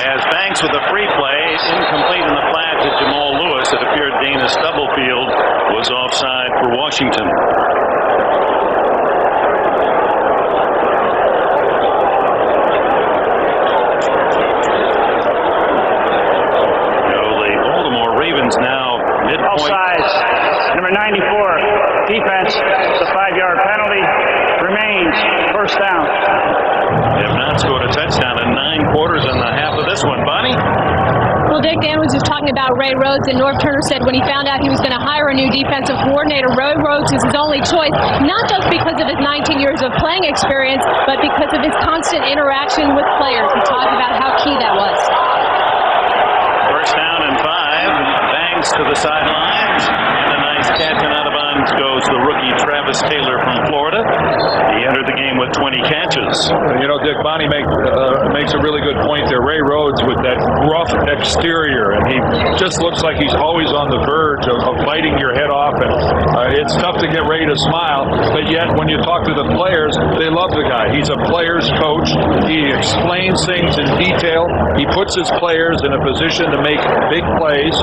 as Banks with a free play, incomplete in the flat to Jamal Lewis. It appeared Dana Stubblefield was offside for Washington. The Baltimore Ravens now midpoint. Offsides. Number 94, defense. It's a 5-yard penalty. Remains first down. They have not scored a touchdown in 9 quarters in the half of this one. Bonnie? Well, Dick, Dan was just talking about Ray Rhodes, and Norv Turner said when he found out he was going to hire a new defensive coordinator, Ray Rhodes is his only choice, not just because of his 19 years of playing experience, but because of his constant interaction with players. He talked about how key that was. First down and 5. Bangs to the sidelines. And a nice catch, and out of bounds goes the rookie Travis Taylor from Florida. He entered the game with 20 catches. You know, Dick, Bonnie makes a really good point there. Ray Rhodes with that rough exterior, and he just looks like he's always on the verge of biting your head off. And it's tough to get Ray to smile, but yet when you talk to the players, they love the guy. He's a player's coach. He explains things in detail. He puts his players in a position to make big plays.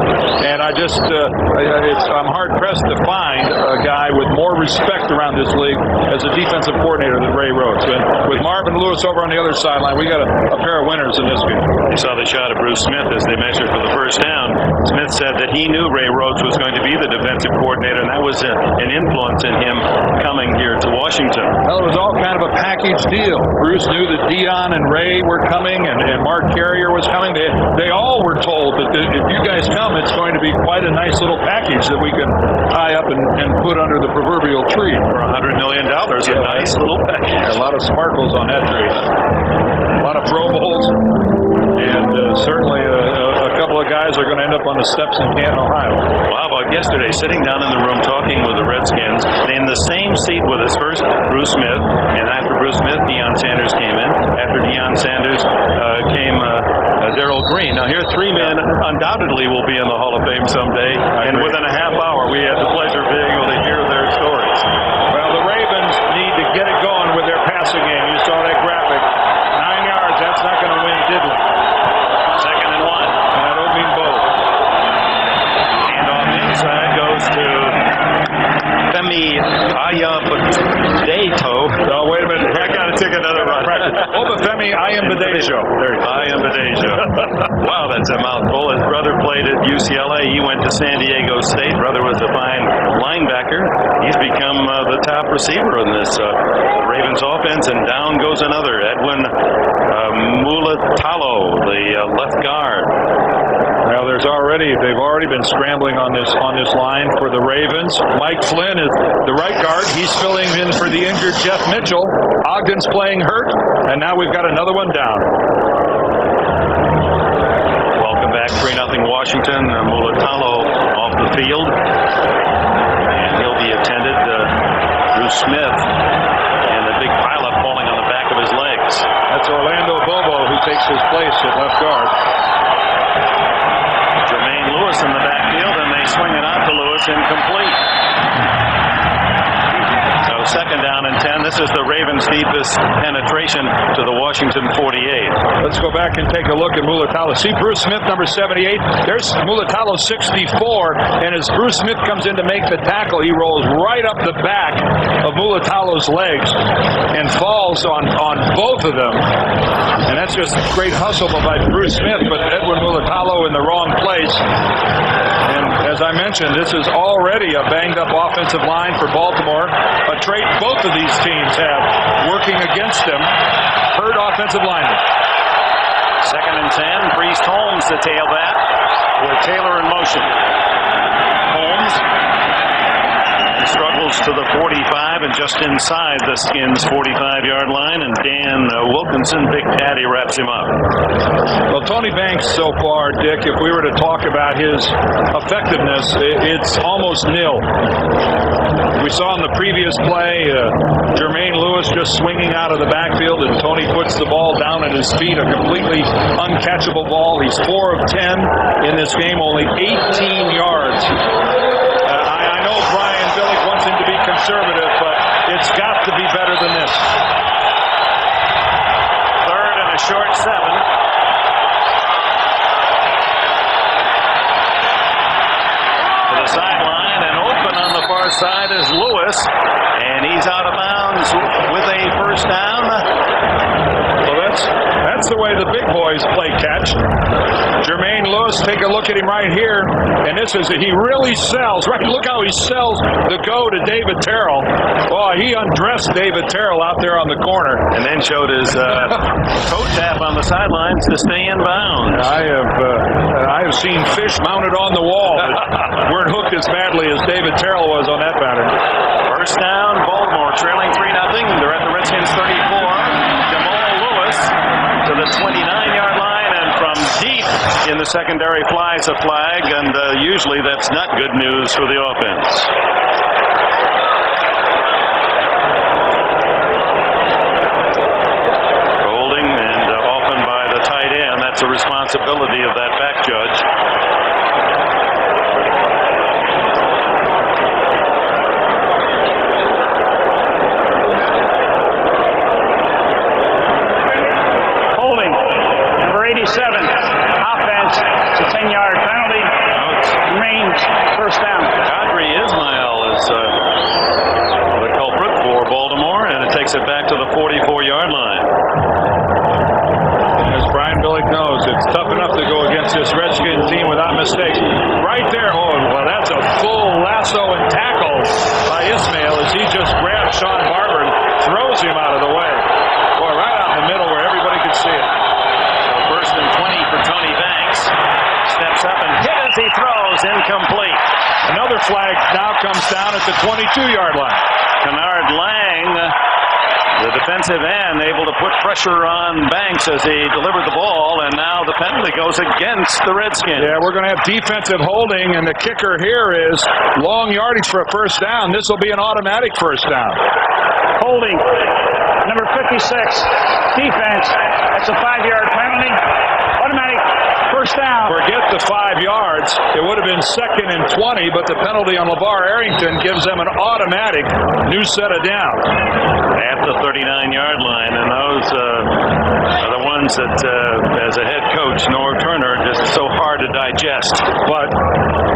And I'm hard pressed to find a guy with more respect around this league as a defensive coordinator than Ray Rhodes. And with Marvin Lewis over on the other sideline, we got a pair of winners in this game. You saw the shot of Bruce Smith as they measured for the first down. Smith said that he knew Ray Rhodes was going to be the defensive coordinator, and that was an influence in him coming here to Washington. Well, it was all kind of a package deal. Bruce knew that Dion and Ray were coming, and Mark Carrier was coming. They all were told that if you guys come, it's going to be quite a nice little package that we can tie up and put under the proverbial tree. For $100 million, a nice little package. A lot of sparkles on that tree. A lot of Pro Bowls, and certainly a couple of guys are going to end up on the steps in Canton, Ohio. Well, how about yesterday, sitting down in the room talking with the Redskins, in the same seat with us first, Bruce Smith, and after Bruce Smith, Deion Sanders came in. After Deion Sanders came Darrell Green. Now here, 3 men undoubtedly will be in the Hall of Fame someday, and within a half hour, we had the pleasure of being able to hear their stories. Well, the Ravens need to get it going with their passing game. You saw that graphic. 9 yards, that's not going to win diddly. 2nd and 1. I don't mean both. And on the inside goes to Femi Ayabadeto. Oh, wait a minute. I got to take another run. practice. Obafemi Ayambadejo. There you go. Ayambadejo. Wow, that's a mouthful. His brother played at UCLA. He went to San Diego State. Brother was a fine linebacker. He's become the top receiver in this Ravens offense, and down goes another. Edwin Mulatalo, the left guard. Well, they've already been scrambling on this line for the Ravens. Mike Flynn is the right guard. He's filling in for the injured Jeff Mitchell. Ogden's playing hurt, and now we've got another one down. Welcome back, 3-0 Washington. Mulatalo off the field, and he'll be attended. Bruce Smith, and the big pileup falling on the back of his legs. That's Orlando Bobo, who takes his place at left guard. Jermaine Lewis in the backfield, and they swing it out to Lewis, incomplete. So second down and 10. This is the Ravens' deepest penetration to the Washington 48. Let's go back and take a look at Mulatalo. See Bruce Smith, number 78. There's Mulatalo, 64. And as Bruce Smith comes in to make the tackle, he rolls right up the back of Mulatalo's legs and falls on both of them. And that's just great hustle by Bruce Smith, but Edwin Mulatalo in the wrong place. And as I mentioned, this is already a banged-up offensive line for Baltimore, a trait both of these teams have working against them. Hurt offensive linemen. Second and 10. Priest Holmes to tail that with Taylor in motion. Holmes struggles to the 45 and just inside the Skins' 45-yard line, and Dan Wilkinson, Big Daddy, wraps him up. Well, Tony Banks so far, Dick, if we were to talk about his effectiveness, it's almost nil. We saw in the previous play Jermaine Lewis just swinging out of the backfield, and Tony puts the ball down at his feet, a completely uncatchable ball. He's 4 of 10 in this game, only 18 yards. I know Brian Billick wants him to be conservative, but it's got to be better than this. Third and a short 7. To the sideline, and open on the far side is Lewis, and he's out of bounds with a first down. Well, that's the way the big boys play catch. Jermaine Lewis, take a look at him right here, and he really sells. Right, look how he sells the go to David Terrell. Oh, he undressed David Terrell out there on the corner, and then showed his toe tap on the sidelines to stay in bounds. I have seen fish mounted on the wall that weren't hooked as badly as David Terrell was on that pattern. First down, Baltimore trailing 3-0. They're at the Redskins 34. Jamal Lewis to the 29-yard line, and from deep in the secondary flies a flag, and usually that's not good news for the offense. Holding, and often by the tight end. That's the responsibility of that back judge. Holding, number 87. Offense, it's a 10-yard penalty. Remains first down. Kadri Ismail is the culprit for Baltimore, and it takes it back to the 44-yard line. As Brian Billick knows, it's tough enough to go against this Redskins team without mistakes. Right there, well, that's a full lasso and tackle by Ismail as he just grabs Sean Barber and throws him out of the way. Boy, right out in the middle where everybody could see it. So first and 20 for Tony Banks. Steps up and hit as he throws, incomplete. Another flag now comes down at the 22-yard line. Kennard Lang, the defensive end, able to put pressure on Banks as he delivered the ball, and now the penalty goes against the Redskins. Yeah, we're going to have defensive holding, and the kicker here is long yardage for a first down. This will be an automatic first down. Holding, number 56. Defense, that's a 5-yard penalty. Automatic first down. Forget the 5 yards. It would have been 2nd and 20, but the penalty on LeVar Arrington gives them an automatic new set of down. At the 39-yard line, and those are the ones that, as a head coach, Norv Turner, just so hard to digest. But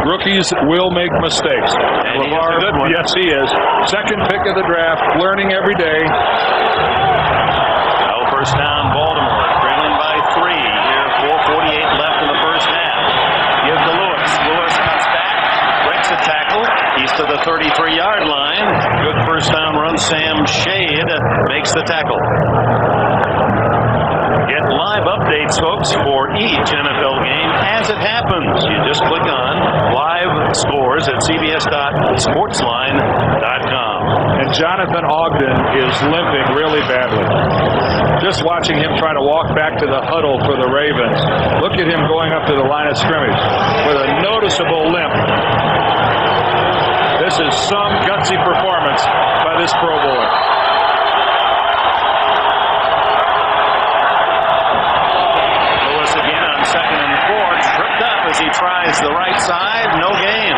rookies will make mistakes. And LeVar, he is a good one. Yes, he is. Second pick of the draft, learning every day. First down, Baltimore. Trailing by 3. Here, 4:48 left in the first half. Give to Lewis. Lewis cuts back, breaks a tackle. He's to the 33-yard line. Good first down run. Sam Shade makes the tackle. Get live updates, folks, for each NFL game as it happens. You just click on live scores at cbs.sportsline.com. And Jonathan Ogden is limping really badly. Just watching him try to walk back to the huddle for the Ravens. Look at him going up to the line of scrimmage with a noticeable limp. This is some gutsy performance by this Pro Bowler. Second and 4, tripped up as he tries the right side. No gain.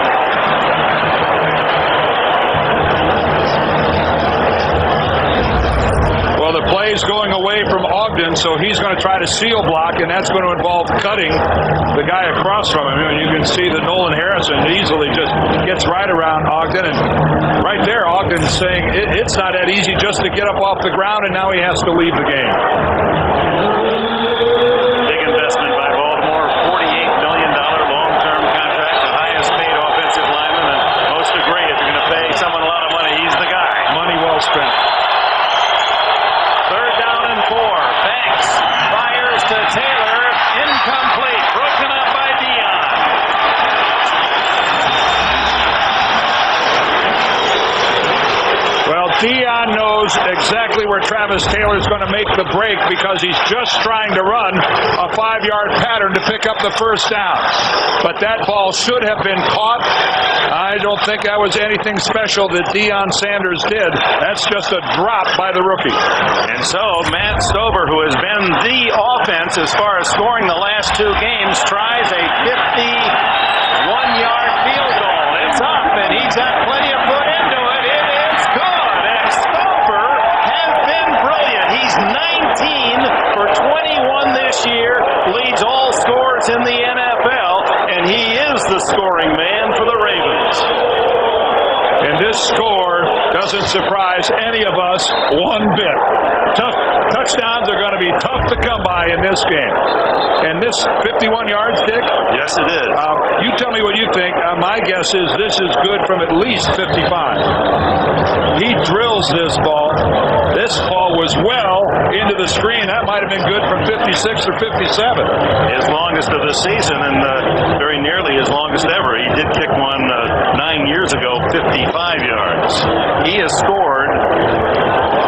Well, the play's going away from Ogden, so he's going to try to seal block, and that's going to involve cutting the guy across from him. And you can see that Nolan Harrison easily just gets right around Ogden, and right there, Ogden's saying it's not that easy just to get up off the ground, and now he has to leave the game. Big investment by Baltimore, $48 million long-term contract, the highest paid offensive lineman, and most agree if you're going to pay someone a lot of money, he's the guy. Money well spent. Third down and 4. Banks fires to Taylor, incomplete, broken up by Dion. Well, Dion knows exactly where Travis Taylor's going to make the break because he's just trying to run a 5-yard pattern to pick up the first down. But that ball should have been caught. I don't think that was anything special that Deion Sanders did. That's just a drop by the rookie. And so Matt Stover, who has been the offense as far as scoring the last 2 games, tries a 51-yard field goal. It's up, and he's got plenty of foot into it. It is good, and Stover has been brilliant. He's 19 for 21 this year, leads all scorers in the NFL, and he is the scoring man for the Ravens. And this score doesn't surprise any of us one bit. Touchdowns are going to be tough to come by in this game. And this 51 yards, Dick? Yes, it is. You tell me what you think. My guess is this is good from at least 55. He drills this ball. This ball was well into the screen. That might have been good from 56 or 57. His longest of the season, and very nearly his longest ever. He did kick one 9 years ago, 55 yards. He has scored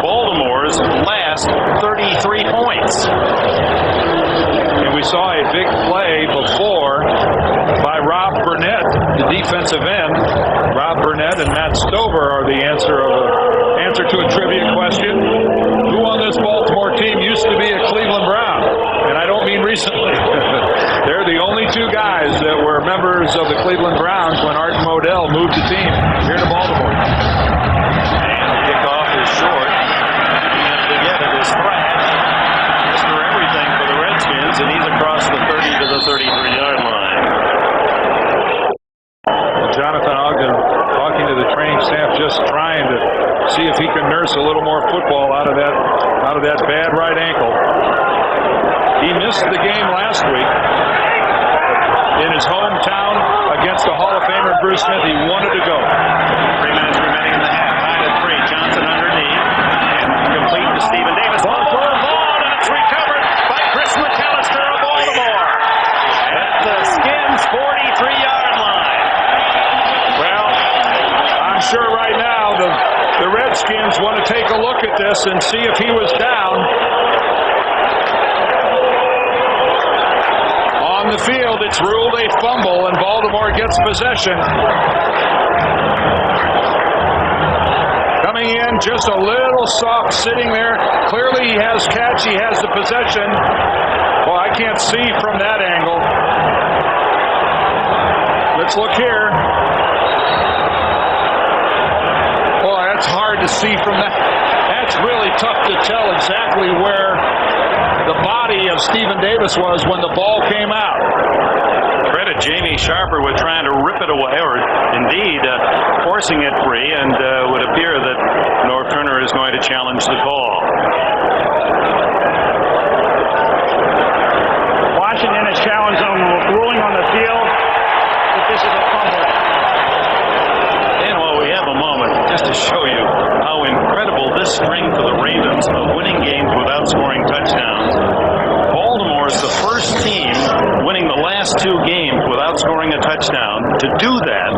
Baltimore's last 33 points. And we saw a big play before by Rob Burnett, the defensive end. Rob Burnett and Matt Stover are the answer to a trivia question. Who on this Baltimore team used to be a Cleveland Brown? And I don't mean recently. They're the only 2 guys that were members of the Cleveland Browns when Art Modell moved the team here to Baltimore. Kickoff is short. Can't forget it is Thrash. Mr. Everything for the Redskins, and he's across the 30 to the 33-yard line. Jonathan Ogden talking to the training staff, just trying to see if he can nurse a little more football out of that bad right ankle. He missed the game last week in his hometown against the Hall of Famer Bruce Smith. He wanted to go. 3 minutes remaining in the half. Tied at 3. Johnson underneath. And complete to Stephen Davis. Ball for a ball, and it's recovered by Chris McAllister of Baltimore. At the Skins' 43-yard line. Well, I'm sure right now the Redskins want to take a look at this and see if he was down. On the field, it's ruled a fumble, and Baltimore gets possession. Coming in just a little soft, sitting there. Clearly he has catch, he has the possession. Well, I can't see from that angle. Let's look here. Boy, that's hard to see from that. That's really tough to tell exactly where the body of Stephen Davis was when the ball came out. Credit Jamie Sharper with trying to rip it away, or indeed forcing it free, and would appear that Norv Turner is going to challenge the call. touchdowns. Baltimore is the first team winning the last 2 games without scoring a touchdown to do that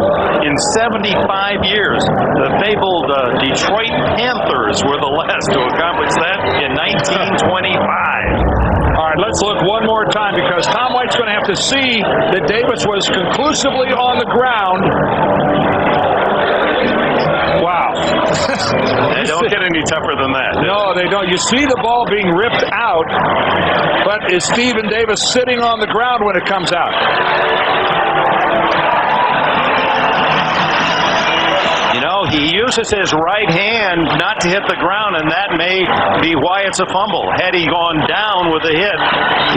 in 75 years. The fabled Detroit Panthers were the last to accomplish that in 1925. All right, let's look one more time because Tom White's going to have to see that Davis was conclusively on the ground. Wow. They don't get any tougher than that. No, they don't. You see the ball being ripped out, but is Stephen Davis sitting on the ground when it comes out? You know, he uses his right hand not to hit the ground, and that may be why it's a fumble. Had he gone down with a hit,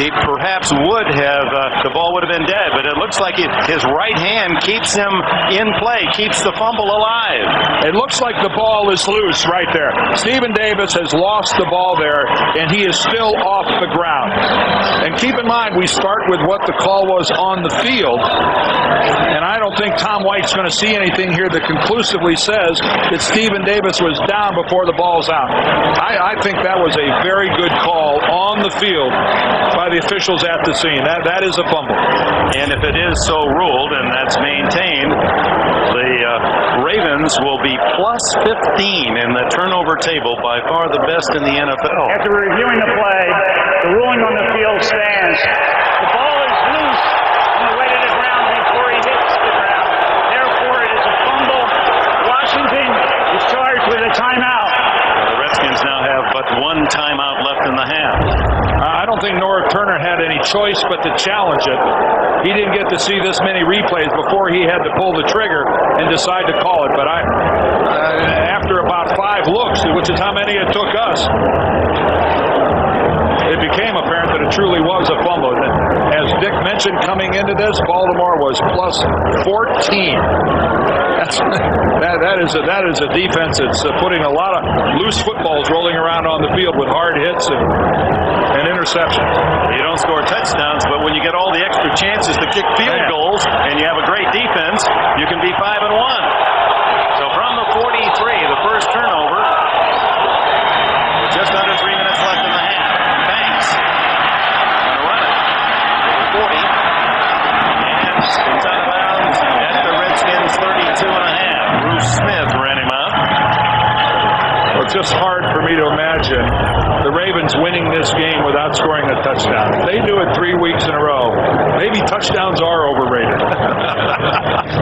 he perhaps would have, the ball would have been dead. But it looks like his right hand keeps him in play, keeps the fumble alive. It looks like the ball is loose right there. Stephen Davis has lost the ball there, and he is still off the ground. And keep in mind, we start with what the call was on the field. And I don't think Tom White's going to see anything here that conclusively says that Stephen Davis was down before the ball's out. I think that was a very good call on the field by the officials at the scene. That is a fumble. And if it is so ruled and that's maintained, the Ravens will be plus 15 in the turnover table, by far the best in the NFL. After reviewing the play, the ruling on the field stands. The ball is loose on the way to the ground before he hits the ground. Therefore, it is a fumble. Washington is charged with a timeout. The Redskins now have but 1 timeout left in the half. I don't think Norv Turner had any choice but to challenge it. He didn't get to see this many replays before he had to pull the trigger and decide to call it. But after about 5 looks, which is how many it took us, it became apparent that it truly was a fumble. As Dick mentioned coming into this, Baltimore was plus 14. That is a defense that's putting a lot of loose footballs rolling around on the field with hard hits and interceptions. You don't score touchdowns, but when you get all the extra chances to kick field goals and you have a great defense, you can be 5-1. So from the 43, the first turnover, just under 3 minutes left in the half. Banks going to run it. 40. And spins out of bounds at the Redskins 32.5. Bruce Smith ran him out. Well, it's just hard for me to imagine the Ravens winning this game without scoring a touchdown. If they do it 3 weeks in a row, maybe touchdowns are overrated.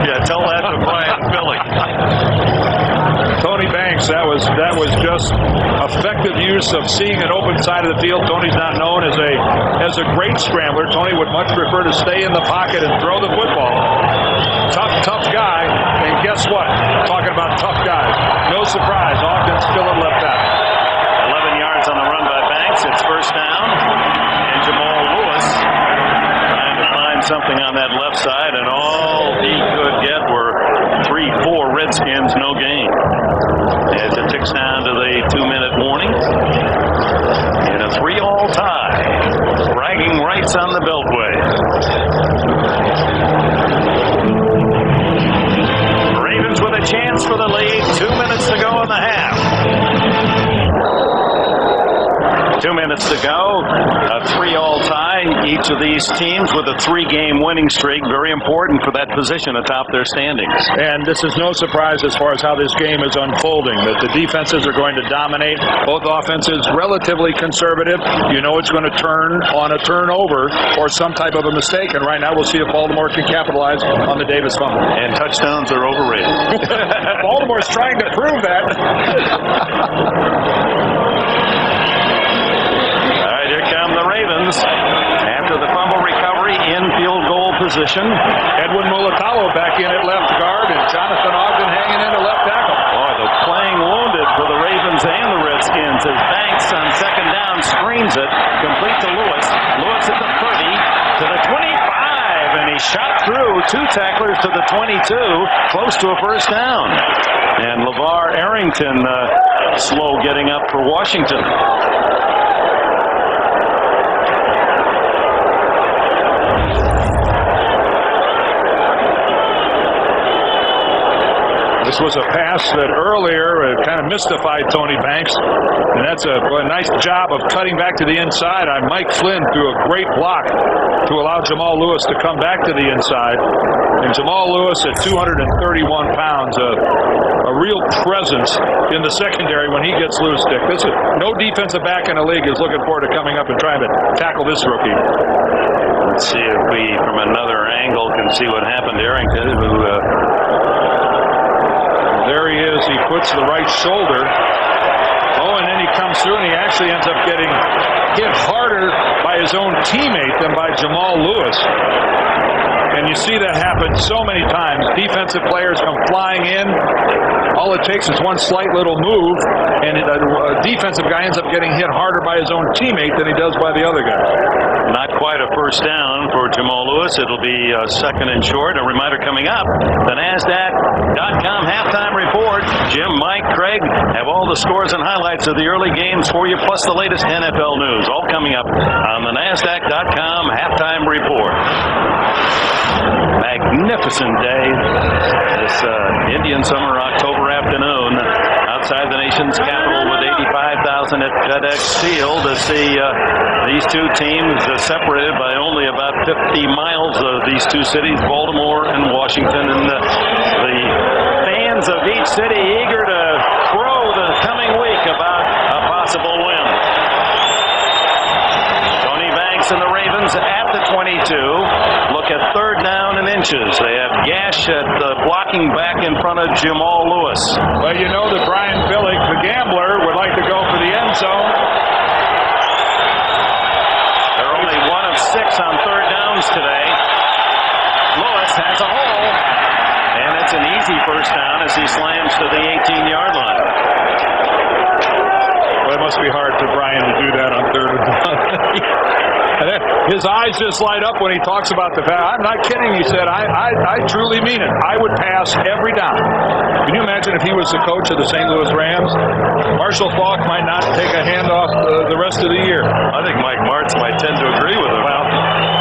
Yeah, tell that to Brian Billick. Tony Banks, that was just effective use of seeing an open side of the field. Tony's not known as a great scrambler. Tony would much prefer to stay in the pocket and throw the football. Tough guy. And guess what? Talking about tough guys. No surprise, Ogden still at left out. 11 yards on the run by Banks. It's first down. And Jamal Lewis trying to find something on that left side, and all he could get were 3-4 Redskins, no gain. As it ticks down to the 2-minute warning. In a 3-all tie. Bragging rights on the Beltway. Ravens with a chance for the lead. 2 minutes to go in the half. 2 minutes to go. A 3-all tie. Each of these teams with a 3-game winning streak. Very important for that position atop their standings. And this is no surprise as far as how this game is unfolding, that the defenses are going to dominate. Both offenses relatively conservative. You know it's going to turn on a turnover or some type of a mistake. And right now we'll see if Baltimore can capitalize on the Davis fumble. And touchdowns are overrated. Baltimore's trying to prove that. Here come the Ravens. After the fumble recovery, in field goal position. Edwin Mulatalo back in at left guard, and Jonathan Ogden hanging into left tackle. Boy, the playing wounded for the Ravens and the Redskins as Banks on second down screens it. Complete to Lewis. Lewis at the 30 to the 25, and he shot through 2 tacklers to the 22, close to a first down. And LeVar Arrington slow getting up for Washington. This was a pass that earlier kind of mystified Tony Banks, and that's a nice job of cutting back to the inside on Mike Flynn through a great block to allow Jamal Lewis to come back to the inside. And Jamal Lewis at 231 pounds, a real presence in the secondary when he gets loose, Dick. No defensive back in the league is looking forward to coming up and trying to tackle this rookie. Let's see if we, from another angle, can see what happened to Arrington, who... There he is. He puts the right shoulder. Oh, and then he comes through, and he actually ends up getting hit harder by his own teammate than by Jamal Lewis. And you see that happen so many times. Defensive players come flying in. All it takes is one slight little move, and a defensive guy ends up getting hit harder by his own teammate than he does by the other guy. Not quite a first down for Jamal Lewis. It'll be second and short. A reminder coming up, the NASDAQ.com halftime report. Jim, Mike, Craig have all the scores and highlights of the early games for you, plus the latest NFL news. All coming up on the NASDAQ.com halftime report. Magnificent day this Indian summer October afternoon outside the nation's capital with 85,000 at FedEx Field to see these two teams separated by only about 50 miles of these two cities, Baltimore and Washington, and the fans of each city eager to crow the coming week about a possible win. Tony Banks and the Ravens at the 22 look at third down and inches. They have Gash at the blocking back in front of Jamal Lewis. Well, you know that Brian Billick, the gambler, would like to go for the end zone. They're only 1 of 6 on third downs today. Lewis has a hole, and it's an easy first down as he slams to the 18-yard line. Well, it must be hard for Brian to do that on third down. His eyes just light up when he talks about the fact. I'm not kidding, he said. I truly mean it. I would pass every down. Can you imagine if he was the coach of the St. Louis Rams? Marshall Faulk might not take a handoff the rest of the year. I think Mike Martz might tend to agree with him. Well,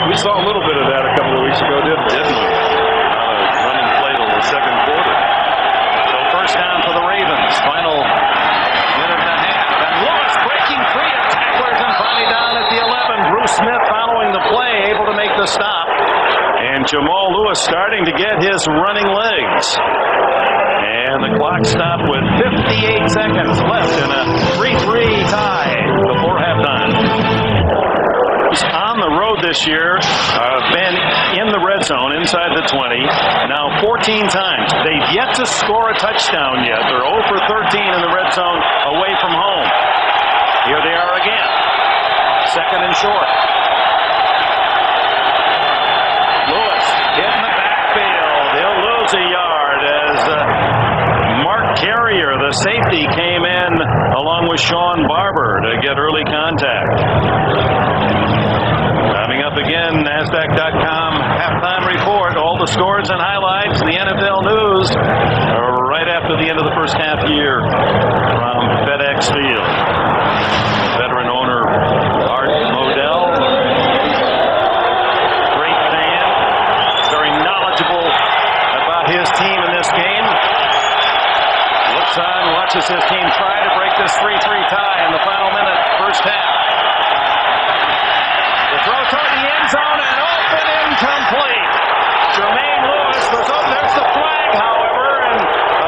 we saw a little bit of that a couple of weeks ago, didn't we? Not a running play till the second quarter. So first down for the Ravens. Final minute and a half. And Lewis breaking free of tacklers and finally down at the 11. Bruce Smith following the play, able to make the stop. And Jamal Lewis starting to get his running legs. And the clock stopped with 58 seconds left in a 3-3 tie before halftime. On the road this year, been in the red zone inside the 20, now 14 times. They've yet to score a touchdown yet. They're 0 for 13 in the red zone away from home. Here they are again. Second and short. Lewis hit in the backfield. He'll lose a yard as Mark Carrier, the safety, came in along with Sean Barber to get early contact. Coming up again, NASDAQ.com halftime report. All the scores and highlights, the NFL news, right after the end of the first half year from FedEx Field. Veteran owner Art Modell, great fan, very knowledgeable about his team in this game. Looks on, watches his team try to break this 3-3 tie in the final minute, first half. The throw toward the end zone and open incomplete. Jermaine Lewis was up. There's the flag, however, and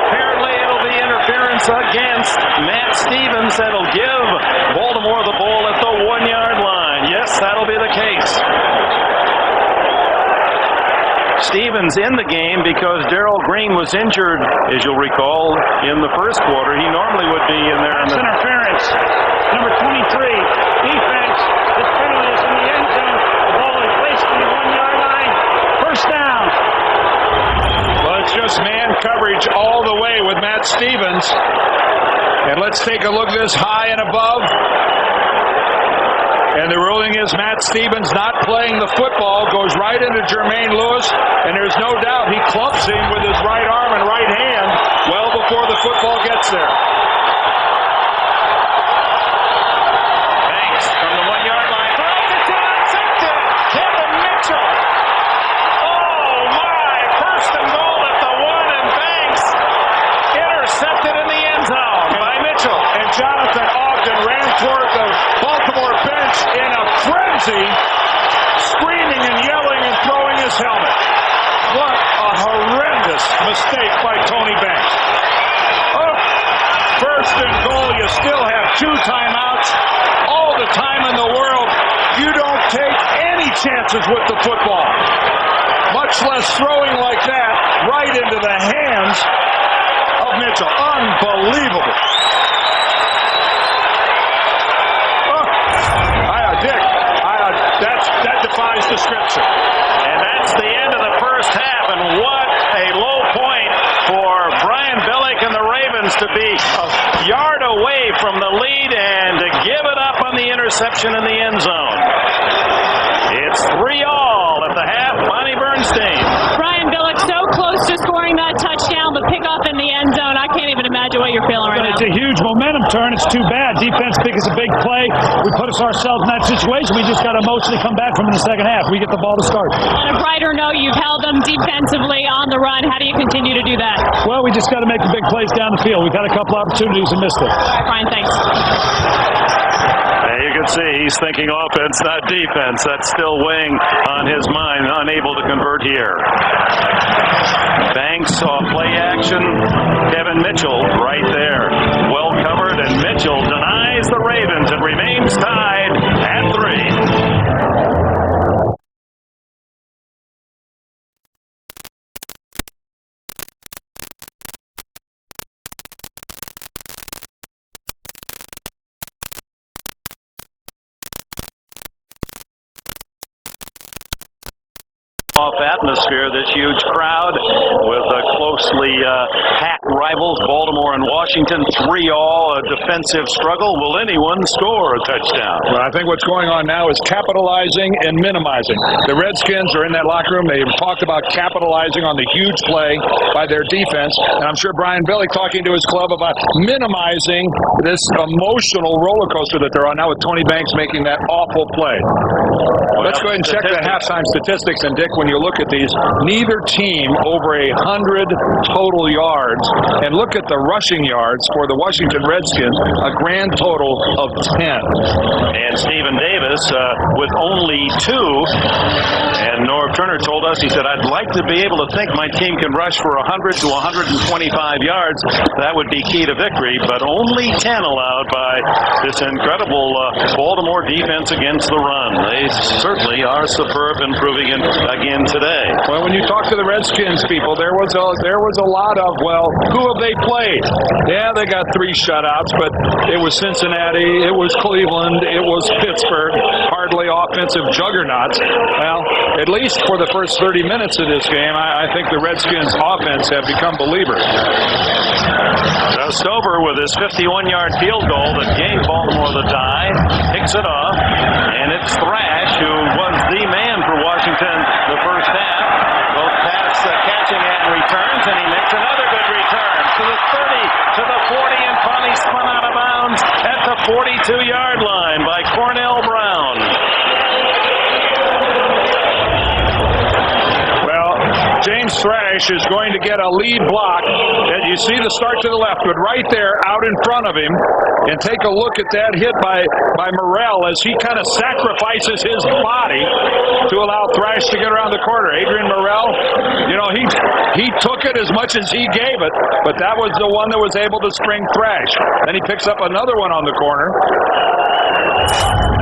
apparently it'll be interference against Matt Stevens. That'll give Baltimore the ball at the 1-yard line. Yes, that'll be the case. Stevens in the game because Darrell Green was injured, as you'll recall, in the first quarter. He normally would be in there. That's interference. Number 23, defense. This penalty is in the end zone. The ball is placed on the 1-yard line. First down. Well, it's just man coverage all the way with Matt Stevens. And let's take a look at this high and above. And the ruling is Matt Stevens not playing the football, goes right into Jermaine Lewis, and there's no doubt he clubs him with his right arm and right hand well before the football gets there. Banks from the 1-yard line. Throws it to intercepted. Kevin Mitchell. Oh, my. First and goal at the 1, and Banks frenzy, screaming and yelling and throwing his helmet. What a horrendous mistake by Tony Banks. Oh, first and goal, you still have 2 timeouts. All the time in the world. You don't take any chances with the football, much less throwing like that right into the hands of Mitchell. Unbelievable. Oh, Dick, that defies description. And that's the end of the first half, and what a low point for Brian Billick and the Ravens to be a yard away from the lead and to give it up on the interception in the end zone. It's 3-all at the half. Bonnie Bernstein. Brian Billick so close to scoring that touchdown, but pick up in the end zone. I can't even imagine what you're feeling right now. It's a huge momentum turn. It's too bad. Defense picks a big play. We put ourselves in that situation. We just got to emotionally come back from in the second half. We get the ball to start. On a brighter note, you've held them defensively on the run. How do you continue to do that? Well, we just got to make the big plays down the field. We've had a couple opportunities and missed it. All right, Brian, thanks. You can see he's thinking offense, not defense. That's still weighing on his mind, unable to convert here. Banks saw play action. Kevin Mitchell right there. Well covered, and Mitchell denies the Ravens. It remains tied at 3. Off atmosphere, this huge crowd with closely packed rivals Baltimore and Washington. 3-all, a defensive struggle. Will anyone score a touchdown? Well, I think what's going on now is capitalizing and minimizing. The Redskins are in that locker room. They've talked about capitalizing on the huge play by their defense, and I'm sure Brian Billick talking to his club about minimizing this emotional roller coaster that they're on now with Tony Banks making that awful play. Let's go ahead and check the halftime statistics, and Dick, when you look at these, neither team over 100 total yards, and look at the rushing yards for the Washington Redskins, a grand total of 10. And Stephen Davis with only 2, and Norv Turner told us, he said, I'd like to be able to think my team can rush for 100 to 125 yards. That would be key to victory, but only 10 allowed by this incredible Baltimore defense against the run. They certainly are superb, improving again today. Well, when you talk to the Redskins people, there was a lot of, well, who have they played? Yeah, they got 3 shutouts, but it was Cincinnati, it was Cleveland, it was Pittsburgh, hardly offensive juggernauts. Well, at least for the first 30 minutes of this game, I think the Redskins offense have become believers. Stover with his 51-yard field goal that gave Baltimore the tie, picks it off, and it's Thrash who was the man for Washington the first half. Both pass catching and returns, and he makes another good return to the 30, to the 40, and finally spun out of bounds at the 42-yard line by Cornell Brown. James Thrash is going to get a lead block. And you see the start to the left, but right there out in front of him. And take a look at that hit by Morrell as he kind of sacrifices his body to allow Thrash to get around the corner. Adrian Morrell, you know, he took it as much as he gave it, but that was the one that was able to spring Thrash. Then he picks up another one on the corner.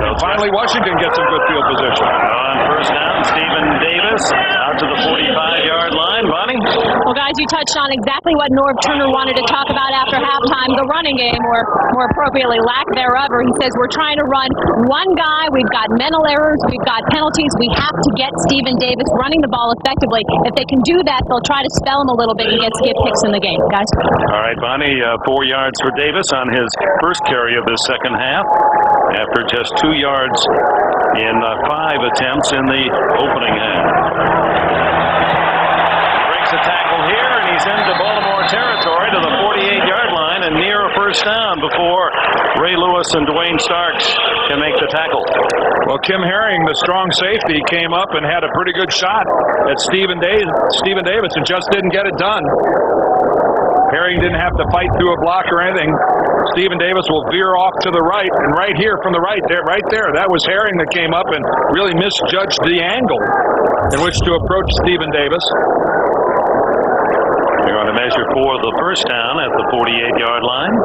And finally, Washington gets some good field position. On first down, Stephen Davis out to the 45-yard line. Bonnie? Well, guys, you touched on exactly what Norv Turner wanted to talk about after halftime, the running game, or more appropriately, lack thereof. He says we're trying to run one guy. We've got mental errors. We've got penalties. We have to get Stephen Davis running the ball effectively. If they can do that, they'll try to spell him a little bit and get picks in the game, guys. All right, Bonnie, 4 yards for Davis on his first carry of this second half after just 2 yards in 5 attempts in the opening half. He breaks a tackle here, and he's into Baltimore territory to the 48-yard line and near a first down before Ray Lewis and Dwayne Starks can make the tackle. Well, Kim Herring, the strong safety, came up and had a pretty good shot at Stephen Davis and just didn't get it done. Herring didn't have to fight through a block or anything. Stephen Davis will veer off to the right, and right here from the right there, that was Herring that came up and really misjudged the angle in which to approach Stephen Davis. They're going to measure for the first down at the 48-yard line.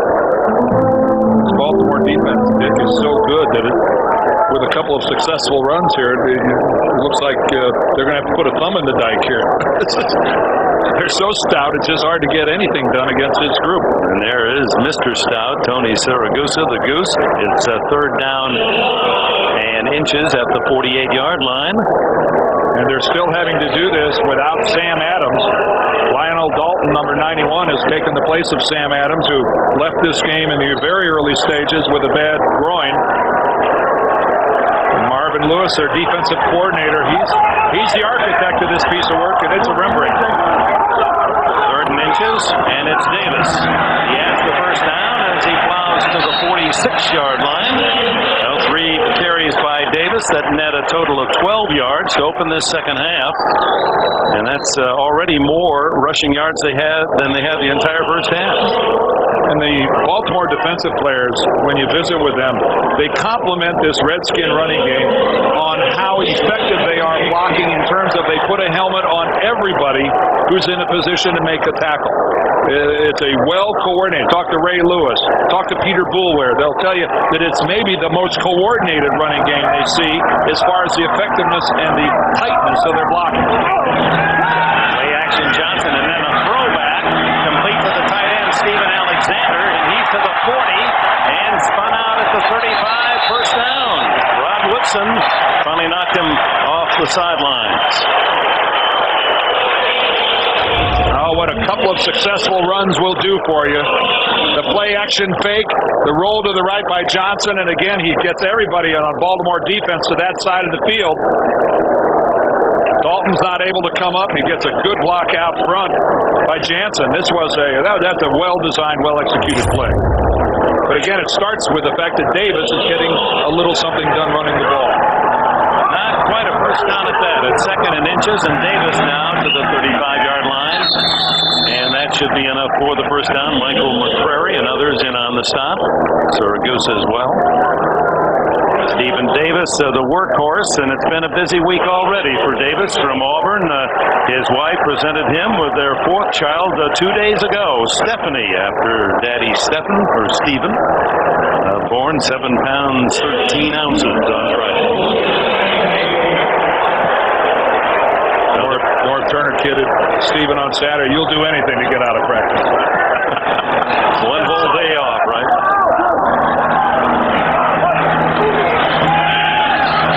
This Baltimore defense, Dick, is so good that with a couple of successful runs here, it looks like they're going to have to put a thumb in the dike here. They're so stout, it's just hard to get anything done against this group. And there is Mr. Stout, Tony Siragusa, the Goose. It's a third down and inches at the 48-yard line. And they're still having to do this without Sam Adams. Lionel Dalton, number 91, has taken the place of Sam Adams, who left this game in the very early stages with a bad groin. And Marvin Lewis, their defensive coordinator, he's the architect of this piece of work, and it's a Rembrandt. Third and inches, and it's Davis. He has the first down as he plows to the 46-yard line. Now 3 carries by Davis that net a total of 12 yards to open this second half. And that's already more rushing yards than they had the entire first half. And the Baltimore defensive players, when you visit with them, they compliment this Redskin running game on how effective they are blocking in terms of they put a helmet on everybody who's in a position to make a tackle. It's a well-coordinated. Talk to Ray Lewis. Talk to Peter Boulware. They'll tell you that it's maybe the most coordinated running game they see as far as the effectiveness and the tightness of their blocking. Play action Johnson, and then a throwback complete to the tight end Stephen Alexander, and he's to the 40 and spun out at the 35. First down. Rod Woodson finally knocked him off the sidelines. Oh, what a couple of successful runs will do for you. The play action fake, the roll to the right by Johnson, and again he gets everybody on Baltimore defense to that side of the field. Dalton's not able to come up. He gets a good block out front by Jansen. That's a well-designed, well-executed play. But again, it starts with the fact that Davis is getting a little something done running the ball. Not quite a first down at that. It's second and inches, and Davis now to the 35-yard line. And that should be enough for the first down. Michael McCrary and others in on the stop. Siragusa as well. Stephen Davis, the workhorse, and it's been a busy week already for Davis from Auburn. His wife presented him with their 4th child 2 days ago, Stephanie, after Daddy Stephen, born 7 pounds 13 ounces on Friday. North Turner kidded Stephen on Saturday, you'll do anything to get out of practice. One whole day off, right?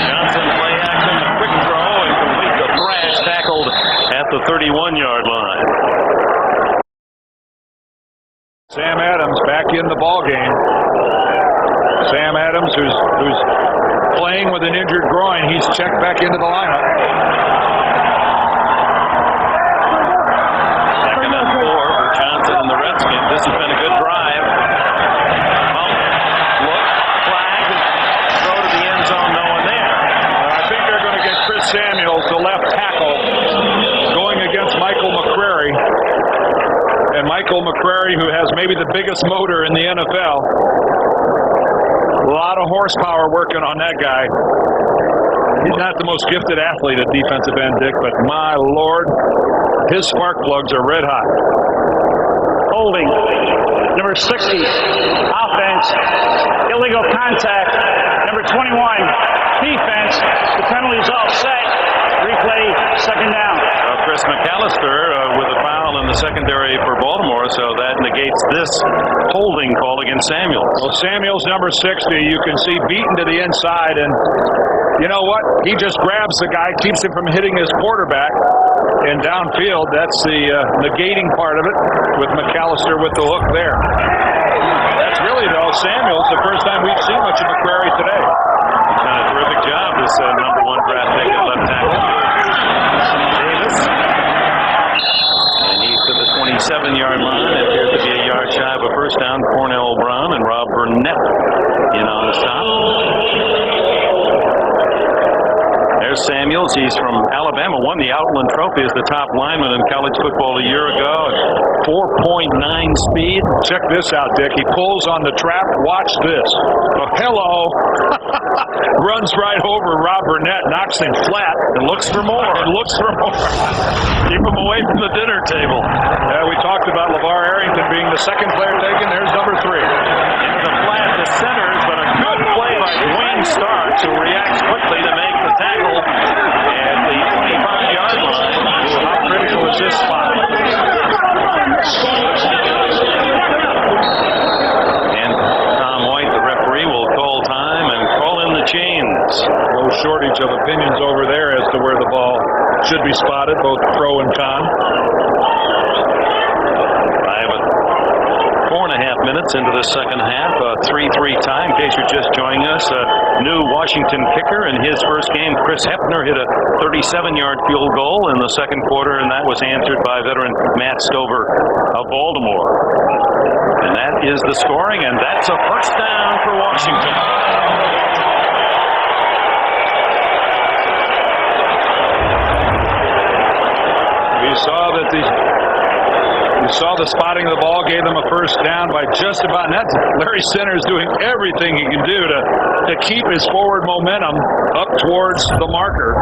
Johnson play action, a quick throw, and complete the thrash, tackled at the 31-yard line. Sam Adams back in the ball game. Sam Adams, who's playing with an injured groin, he's checked back into the lineup. And the Redskins. This has been a good drive. Look, flag, throw to the end zone, no one there. I think they're going to get Chris Samuels, the left tackle, going against Michael McCrary. And Michael McCrary, who has maybe the biggest motor in the NFL. A lot of horsepower working on that guy. He's not the most gifted athlete at defensive end, Dick, but my Lord, his spark plugs are red hot. Holding. Number 60, offense. Illegal contact. Number 21, defense. The penalty is offset. Replay, second down. Chris McAllister with a foul in the secondary for Baltimore, so that negates this holding call against Samuels. Well, Samuels, number 60, you can see beaten to the inside, and you know what? He just grabs the guy, keeps him from hitting his quarterback. And downfield, that's the negating part of it with McAllister with the hook there. That's really, though, Samuels, the first time we've seen much of McCrary today. He's done a terrific job, this number 1 draft pick at left tackle. Davis. And he's to the 27-yard line. It appears to be a yard shy of a first down. Cornell Brown and Rob Burnett in on the stop. There's Curtis Samuels. He's from Alabama. Won the Outland Trophy as the top lineman in college football a year ago. 4.9 speed. Check this out, Dick. He pulls on the trap. Watch this. Oh, hello. Runs right over Rob Burnett, knocks him flat, And looks for more. Keep him away from the dinner table. We talked about LeVar Arrington being the second player taken. There's number 3. Into the flat to centers, but a good play by Dwayne Starks, who reacts quickly to make the tackle at the 25-yard line. How critical is this spot? And Tom White, the referee, will call time and call in the chains. No shortage of opinions over there as to where the ball should be spotted, both pro and con. 4.5 minutes into the second half, a 3-3 tie. In case you're just joining us, a new Washington kicker in his first game, Chris Hepner, hit a 37-yard field goal in the second quarter, and that was answered by veteran Matt Stover of Baltimore. And that is the scoring, and that's a first down for Washington. You saw the spotting of the ball gave them a first down by just about net. Larry Centers doing everything he can do to keep his forward momentum up towards the marker.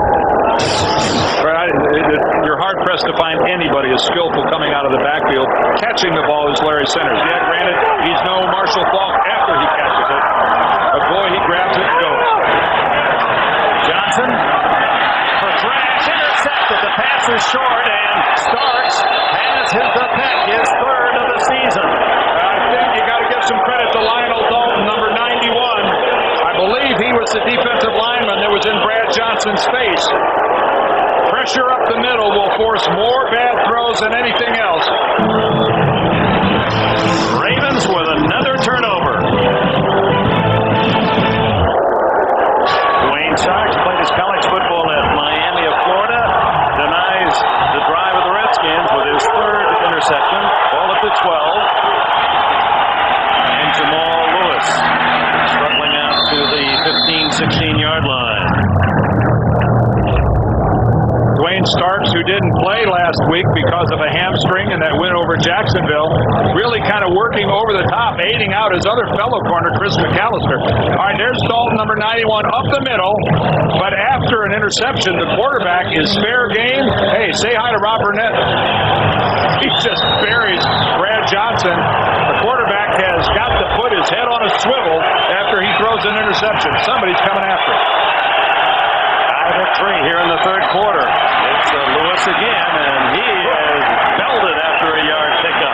You're hard-pressed to find anybody as skillful coming out of the backfield catching the ball as Larry Centers. Yeah, granted, he's no Marshall Faulk after he catches it. But boy, he grabs it and goes. Johnson for Thrash, intercepted. The pass is short, and Starks has his third of the season. I think you got to give some credit to Lionel Dalton, number 91. I believe he was the defensive lineman that was in Brad Johnson's face. Pressure up the middle will force more bad throws than anything else. Ravens with another turnover. Dwayne Starks played his college football at Miami of Florida. Denies the drive of the Redskins with his third interception. Ball at the 12. And Jamal Lewis struggling out to the 15-16-yard line. Dwayne Starks, who didn't play last week because of a hamstring and that win over Jacksonville, really kind of working over the top, aiding out his other fellow corner, Chris McAllister. All right, there's Dalton, number 91, up the middle, but after an interception, the quarterback is fair game. Hey, say hi to Rob Burnett. He just buries Brad Johnson. The quarterback has got to put his head on a swivel after he throws an interception. Somebody's coming after him. 5-3 here in the third quarter. It's Lewis again, and he has belted after a yard pickup.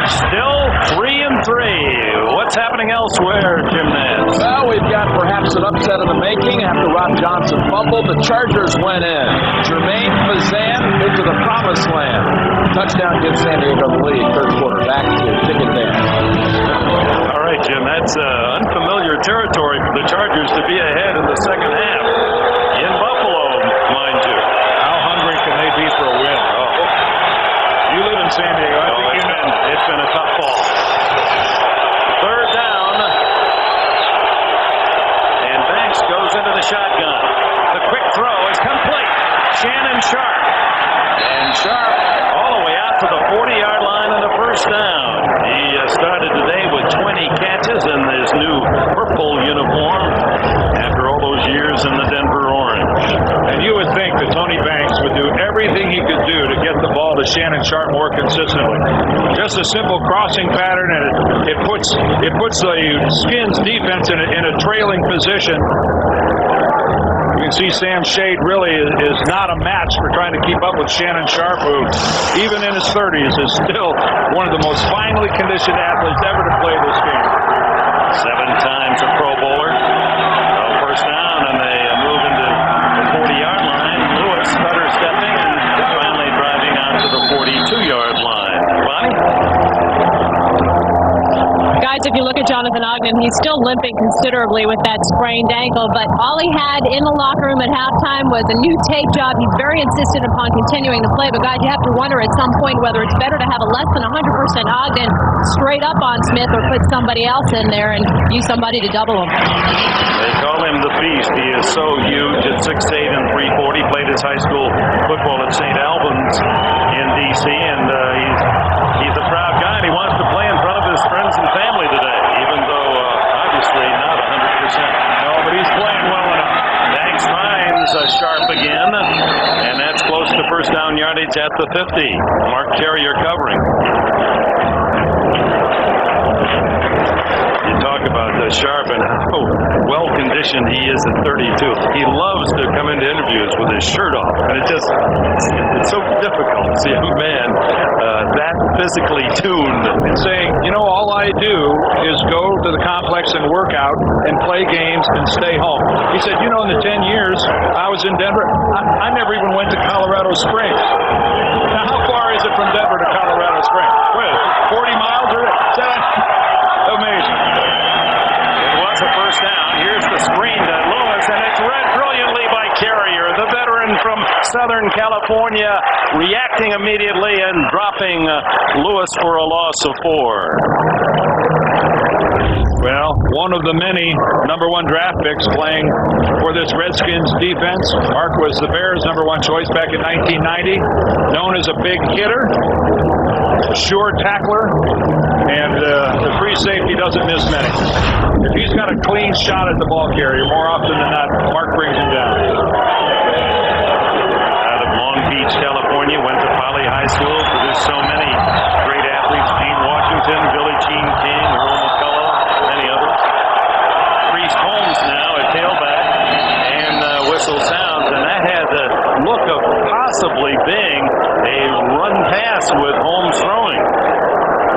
Still 3-3. What's happening elsewhere, Jim Nance? Well, we've got perhaps an upset in the making after Rob Johnson fumbled. The Chargers went in. Jermaine Fazan into the promised land. Touchdown gives San Diego the lead. Third quarter. Back to ticket down. All right, Jim, that's unfamiliar territory for the Chargers to be ahead in the second half. In Buffalo, mind you. How hungry can they be for a win? Oh. You live in San Diego. I think it's been a tough ball. Third down. And Banks goes into the shotgun. The quick throw is complete. Shannon Sharp. And Sharp all the way out to the 40-yard line on the first down. He started today with 20 catches in his new purple uniform after all those years in the Denver Orange. And you would think that Tony Banks would do everything he could do to get the ball to Shannon Sharp more consistently. Just a simple crossing pattern, and it puts the Skins defense in a trailing position. You can see Sam Shade really is not a match for trying to keep up with Shannon Sharp, who, even in his 30s, is still one of the most finely conditioned athletes ever to play this game. 7 times a Pro Bowler. First down, and they move into the 40-yard line. Lewis stutter stepping and finally driving out to the 42-yard line. Bonnie? Guys, if you look at Jonathan Ogden, he's still limping considerably with that sprained ankle, but all he had in the locker room at halftime was a new tape job. He's very insistent upon continuing to play, but guys, you have to wonder at some point whether it's better to have a less than 100% Ogden straight up on Smith or put somebody else in there and use somebody to double him. They call him the Beast. He is so huge at 6'8" and 300 340. Played his high school football at St. Albans in D.C. and he's a proud guy. And he wants to play in front of his friends and family today, even though obviously not 100%. No, but he's playing well enough. Banks finds Sharp again, and that's close to first down yardage at the 50. Mark Carrier covering. You talk about Sharp and how well-conditioned he is at 32. He loves to come into interviews with his shirt off, and it's so difficult to see a man that physically tuned. And saying, all I do is go to the complex and work out and play games and stay home. He said, in the 10 years I was in Denver, I never even went to Colorado Springs. Now, how far is it from Denver to Colorado Springs? What, 40 miles or amazing. It was a first down. Here's the screen to Lewis, and it's read brilliantly by Carrier, the veteran from Southern California, reacting immediately and dropping Lewis for a loss of 4. Well, one of the many number 1 draft picks playing for this Redskins defense. Mark was the Bears' number 1 choice back in 1990. Known as a big hitter, sure tackler, and the free safety doesn't miss many. If he's got a clean shot at the ball carrier, more often than not, Mark brings him down. Out of Long Beach, California, went to Poly High School, produced so many great athletes. Gene Washington, Billie Jean King, Earl McCullough, many others. Priest Holmes now at tailback, and whistle sounds, and that had the look of possibly being a run pass with Holmes throwing.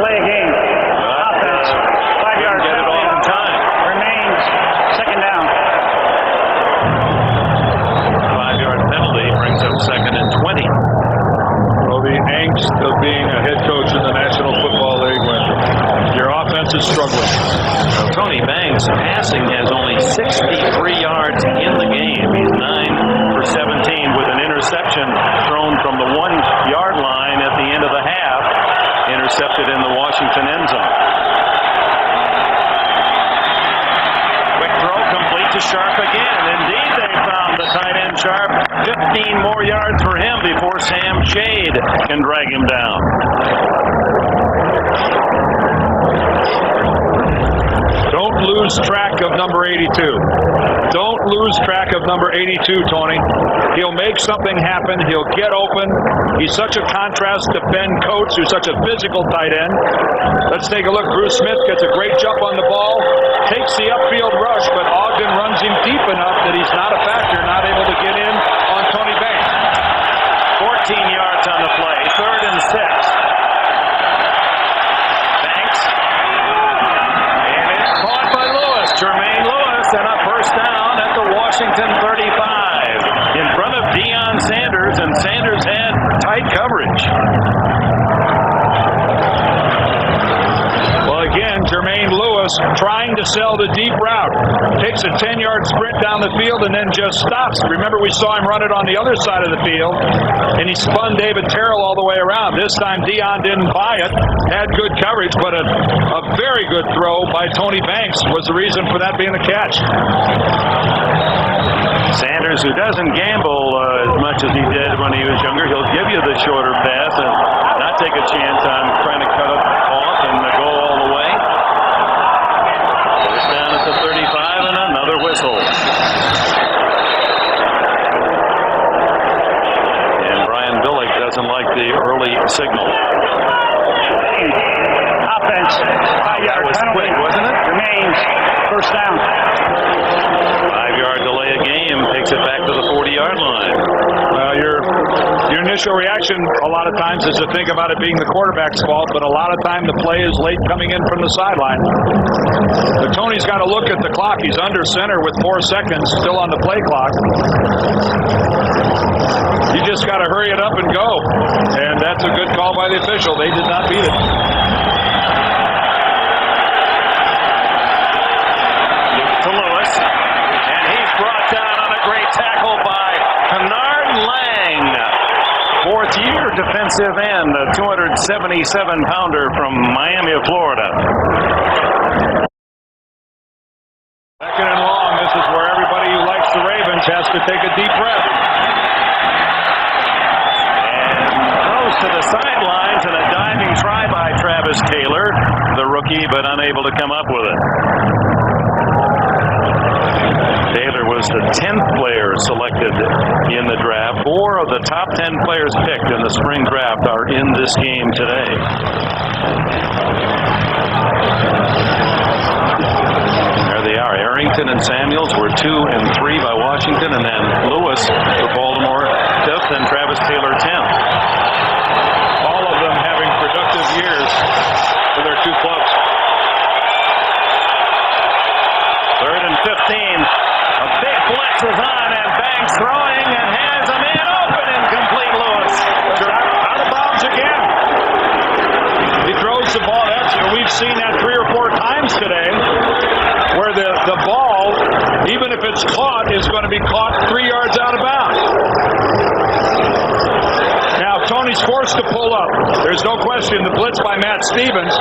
Play game. Offense. 5 yards. Get it off in time. Remains second down. 5-yard penalty brings up second and 20. Well, the angst of being a head coach in the National Football League when your offense is struggling. Tony Banks passing has only 63 yards in the game. He's 9 for 17 with an interception thrown from the 1-yard line at the end of the half. Intercepted in the Washington end zone. Quick throw complete to Sharp again. Indeed, they found the tight end Sharp. 15 more yards for him before Sam Shade can drag him down. Don't lose track of number 82. Don't lose track of number 82, Tony. He'll make something happen. He'll get open. He's such a contrast to Ben Coates, who's such a physical tight end. Let's take a look. Bruce Smith gets a great jump on the ball, takes the upfield rush, but Ogden runs him deep enough that he's not a factor, not able to get in on Tony Banks. 14 yards on the play. 3rd and 6. Banks. And it's caught by Lewis. Jermaine Lewis, and a first down at the Washington 35. In front of Deion Sanders, and Sanders had tight coverage. Well, again, Jermaine Lewis trying to sell the deep route. Takes a 10-yard sprint down the field and then just stops. Remember, we saw him run it on the other side of the field, and he spun David Terrell all the way around. This time, Deion didn't buy it. Had good coverage, but a very good throw by Tony Banks was the reason for that being the catch. Sanders, who doesn't gamble as much as he did when he was younger, he'll give you the shorter pass and not take a chance on trying to cut it off and go all the way. It's down at the 35 and another whistle. And Brian Billick doesn't like the early signal. Offense. 5-yard was penalty. quick, wasn't it? Remains first down. 5-yard delay of game takes it back to the 40-yard line. Your initial reaction a lot of times is to think about it being the quarterback's fault, but a lot of time the play is late coming in from the sideline. But Tony's got to look at the clock. He's under center with 4 seconds still on the play clock. You just got to hurry it up and go. And that's a good call by the official. They did not beat it. To Lewis, and he's brought down on a great tackle by Kennard Lang. 4th-year defensive end, a 277-pounder from Miami, Florida. Second and long. This is where everybody who likes the Ravens has to take a deep breath. come up with it. Taylor was the 10th player selected in the draft. 4 of the top 10 players picked in the spring draft are in this game today. There they are. Arrington and Samuels were 2 and 3 by Washington, and then Lewis for Baltimore 5th and Travis Taylor 10th. All of them having productive years for their 2 clubs. 3rd and 15. A big blitz is on, and Banks throwing and has a man open. Incomplete. Lewis Out of bounds again. He throws the ball. We've seen that 3 or 4 times today, where the ball, even if it's caught, is going to be caught 3 yards out of bounds. Now Tony's forced to pull up. There's no question the blitz by Matt Stevens,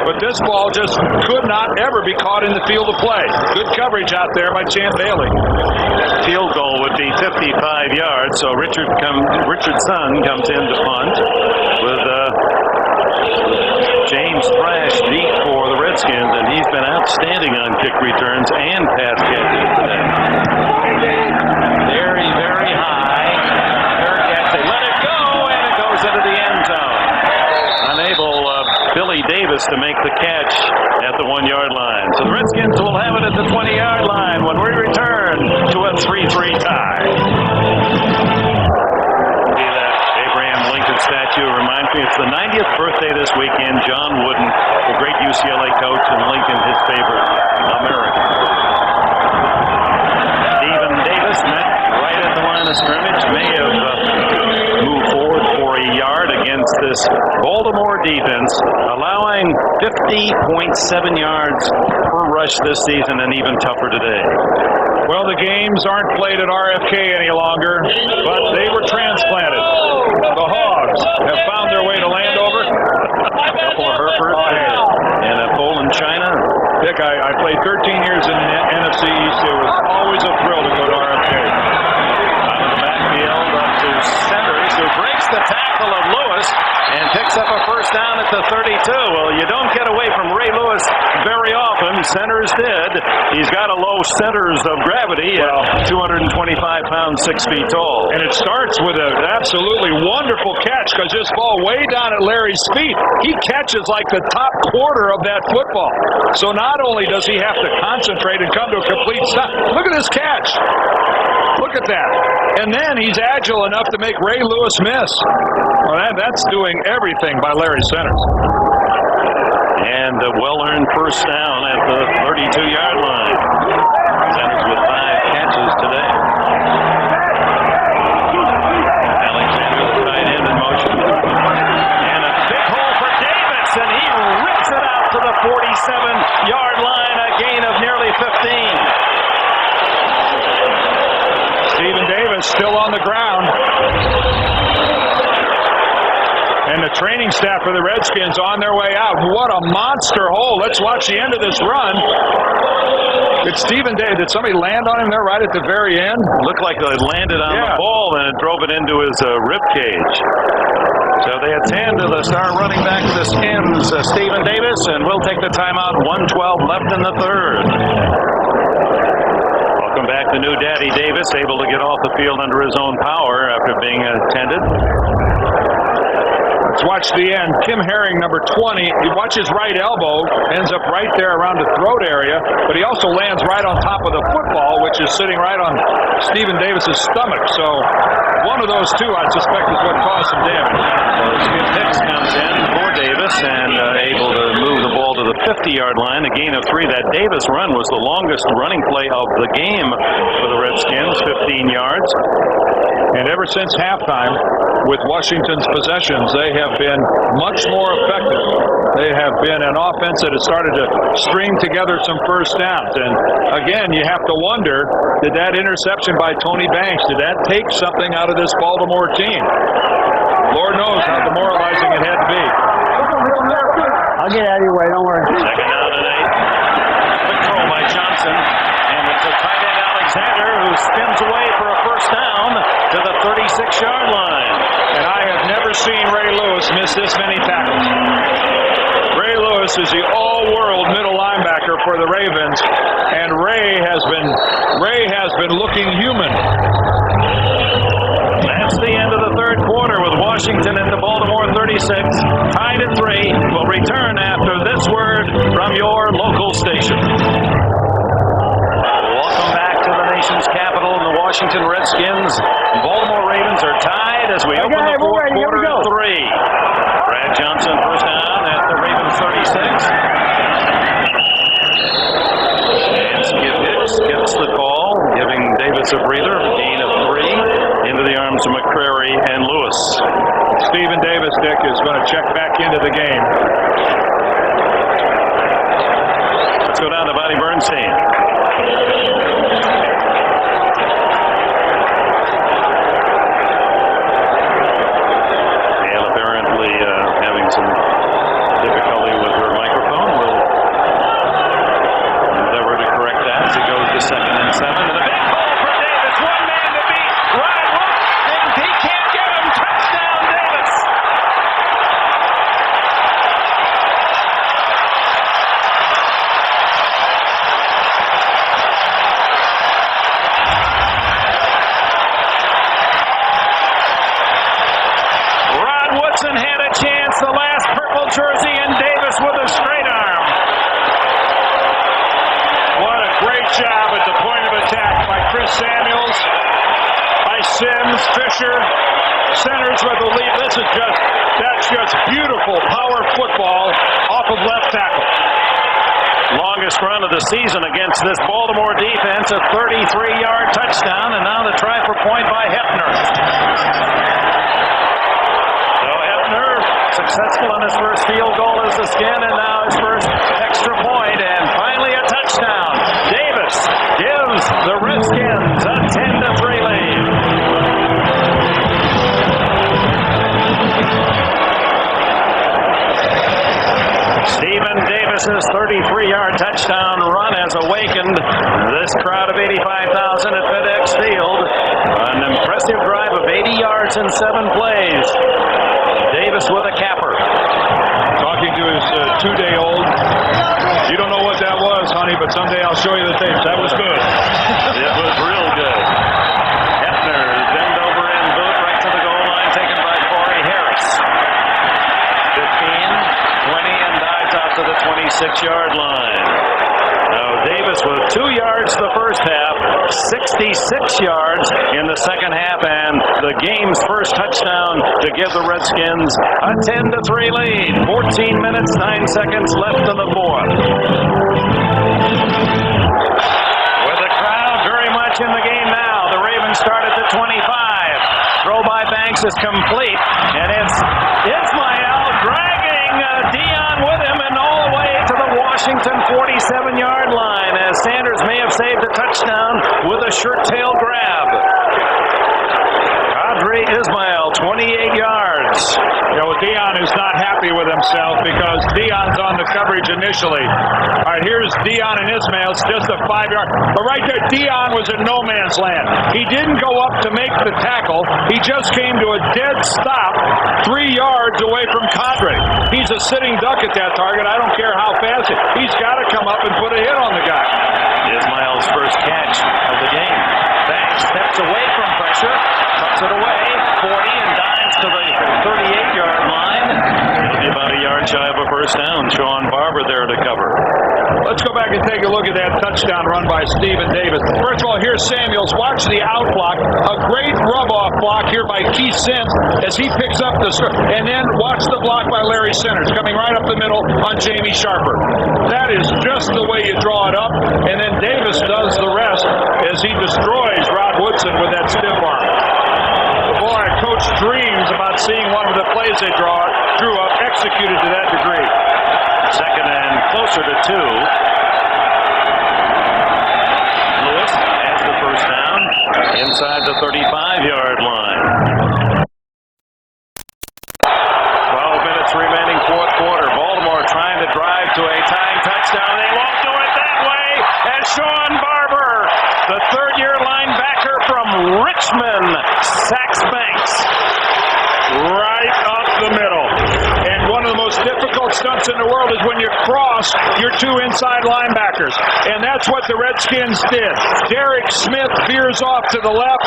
but this ball just could not ever be caught in the field of play. Good coverage out there by Champ Bailey. field goal would be 55 yards, so Richardson comes in to punt with James Thrash deep for the Redskins, and he's been outstanding on kick returns and pass catches today. Very, very high. They let it go, and it goes into the end zone. Unable Billy Davis to make the catch at the 1-yard line. So the Redskins will have it at the 20-yard line when we return to a 3-3 tie. See that Abraham Lincoln statue reminds me it's the 90th birthday this weekend. John Wooden, the great UCLA coach, and Lincoln, his favorite American. Stephen Davis met right at the line of scrimmage. May have moved forward for a yard against this Baltimore defense, allowing 50.7 yards per rush this season, and even tougher today. Well, the games aren't played at RFK any longer, but they were transplanted. The Hogs have found their way to Landover. A couple of Hereford and a Poland China. Dick, I played 13 years in the NFC East. It was always a thrill to go to RFK. Out of the backfield up to Centers, who breaks the tackle of Lewis and picks up a first down at the 32. Well, you don't get away from Ray Lewis very often. Centers did. He's got a low centers of gravity at 225 pounds, 6 feet tall. And it starts with an absolutely wonderful catch, because this ball way down at Larry's feet, he catches like the top quarter of that football. So not only does he have to concentrate and come to a complete stop, look at this catch. Look at that. And then he's agile enough to make Ray Lewis miss. Well, that's doing everything by Larry Centers. And a well-earned first down at the 32-yard line. Centers with 5 catches today. Alexander, the tight end, in motion. And a big hole for Davis, and he rips it out to the 47-yard line, a gain of nearly 15. Stephen Davis still on the ground. And the training staff for the Redskins on their way out. What a monster hole. Let's watch the end of this run. It's Stephen Davis. Did somebody land on him there right at the very end? Looked like they landed on the ball, and it drove it into his rib cage. So it's hand to the star running back of the Skins, Stephen Davis, and we'll take the timeout. 1:12 left in the third. Welcome back to new Daddy Davis, able to get off the field under his own power after being attended. Let's watch the end. Kim Herring, number 20. You watch his right elbow, ends up right there around the throat area, but he also lands right on top of the football, which is sitting right on Stephen Davis's stomach. So one of those two, I suspect, is what caused some damage. Skip Hicks comes in for Davis and able to move the ball to the 50-yard line, a gain of 3. That Davis run was the longest running play of the game for the Redskins, 15 yards. And ever since halftime, with Washington's possessions, they have been much more effective. They have been an offense that has started to string together some first downs. And again, you have to wonder, did that interception by Tony Banks, did that take something out of this Baltimore team? Lord knows how demoralizing it had to be. I'll get out of your way, don't worry. Second down and 8. Quick throw by Johnson. And it's a tight end Alexander who spins away for a first down to the 36-yard line. And I have never seen Ray Lewis miss this many tackles. Ray Lewis Davis is the all-world middle linebacker for the Ravens, and Ray has been looking human. That's the end of the third quarter with Washington at the Baltimore 36, tied at 3. We'll return after this word from your local station. Welcome back to the nation's capital, and the Washington Redskins. Baltimore Ravens are tied as we open the fourth quarter at 3. Brad Johnson first down at the Ravens 36. And Skip Hicks gets the call, giving Davis a breather, a gain of 3 into the arms of McCrary and Lewis. Stephen Davis, Dick, is going to check back into the game. Let's go down to Bonnie Bernstein. And apparently having some difficulty with her microphone. We'll endeavor to correct that as it goes to 2nd and 7. And a big call for Davis. One man to beat. Ryan Wood, and he can't get him. Touchdown, Davis. Rod Woodson had a chance. The last purple jersey, and Davis with a straight arm. What a great job at the point of attack by Chris Samuels, by Sims, Fisher, centers with the lead. That's just beautiful power football off of left tackle. Longest run of the season against this Baltimore defense, a 33-yard touchdown, and now the try for point by Hefner. So Hefner successful in his first field goal as the Skin, and now his first extra point, and finally a touchdown. Davis gives the Redskins a 10-3 lead. Stephen Davis's 33-yard touchdown run has awakened this crowd of 85,000 at FedEx Field. An impressive drive of 80 yards in 7 plays. Davis with a capper. Talking to his 2-day-old. You don't know what that was, honey, but someday I'll show you the tapes. That was good. It was real good. Hefner bend over in boot right to the goal line, taken by Corey Harris. 15, 20, and dives out to the 26-yard line. Now Davis with 2 yards the first half, 66 yards in the second half, and the game's first touchdown to give the Redskins a 10-3 lead. 14 minutes, 9 seconds left in the fourth. With the crowd very much in the game now, the Ravens start at the 25. Throw by Banks is complete, and it's Ismael dragging Dion with him and all the way to the Washington 47-yard line, as Sanders may have saved a touchdown with a shirt tail grab. Kadri Ismael, 28 yards. You know, Dion is not happy with himself because Dion's on the coverage initially. All right, here's Dion and Ismael. It's just a 5-yard. But right there, Dion was in no man's land. He didn't go up to make the tackle. He just came to a dead stop 3 yards away from Kadri. He's a sitting duck at that target. I don't care how fast he's got to come up and put a hit on the guy. Ismael's first catch of the game. Banks steps away from pressure, tucks it away, 40, and dives to the 38-yard line. It'll be about a yard shy of a first down. Sean Barber there to cover. Let's go back and take a look at that touchdown run by Stephen Davis. First of all, here's Samuels. Watch the out block. A great rub-off block here by Keith Sims as he picks up the... And then watch the block by Larry Centers coming right up the middle on Jamie Sharper. That is just the way you draw it up. And then Davis does the rest as he destroys Rod Woodson with that stiff arm. Boy, Coach dreams about seeing one of the plays they drew up executed to that degree. Second and closer to 2. Lewis has the first down inside the 35-yard line. 12 minutes remaining, fourth quarter. Baltimore trying to drive to a tying touchdown. They won't do it that way. And Sean Barber, the third-year linebacker from Richmond, sacks Banks. Right up the middle. And one of the most difficult stunts in the world is when you're two inside linebackers. And that's what the Redskins did. Derek Smith veers off to the left.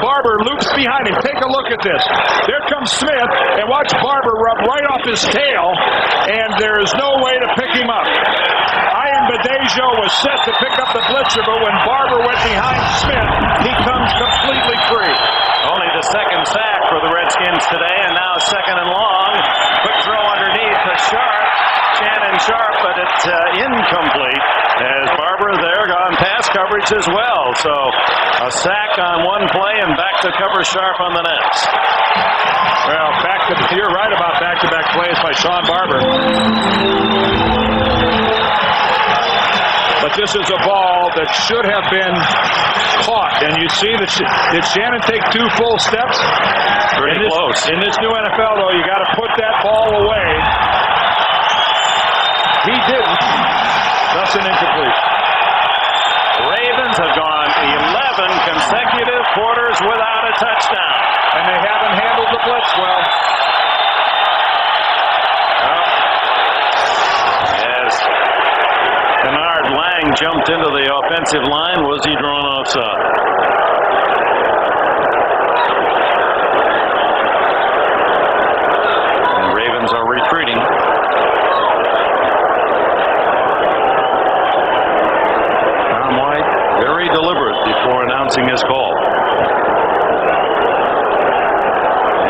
Barber loops behind him. Take a look at this. There comes Smith, and watch Barber rub right off his tail, and there is no way to pick him up. Ian Badejo was set to pick up the blitzer, but when Barber went behind Smith, he comes completely free. Only the second sack for the Redskins today, and now second and long. Quick throw underneath to Sharp. Shannon Sharp, but it's incomplete as Barber there on pass coverage as well. So a sack on one play and back to cover Sharp on the next. Well, you're right about back-to-back plays by Sean Barber. But this is a ball that should have been caught. And you see that did Shannon take two full steps? Pretty close. In this new NFL, though, you got to put that ball away. He didn't. Thus an incomplete. Ravens have gone 11 consecutive quarters without a touchdown. And they haven't handled the blitz well. As Kennard Lang jumped into the offensive line, was he drawn offside? And Ravens are retreating. Tom White very deliberate before announcing his call.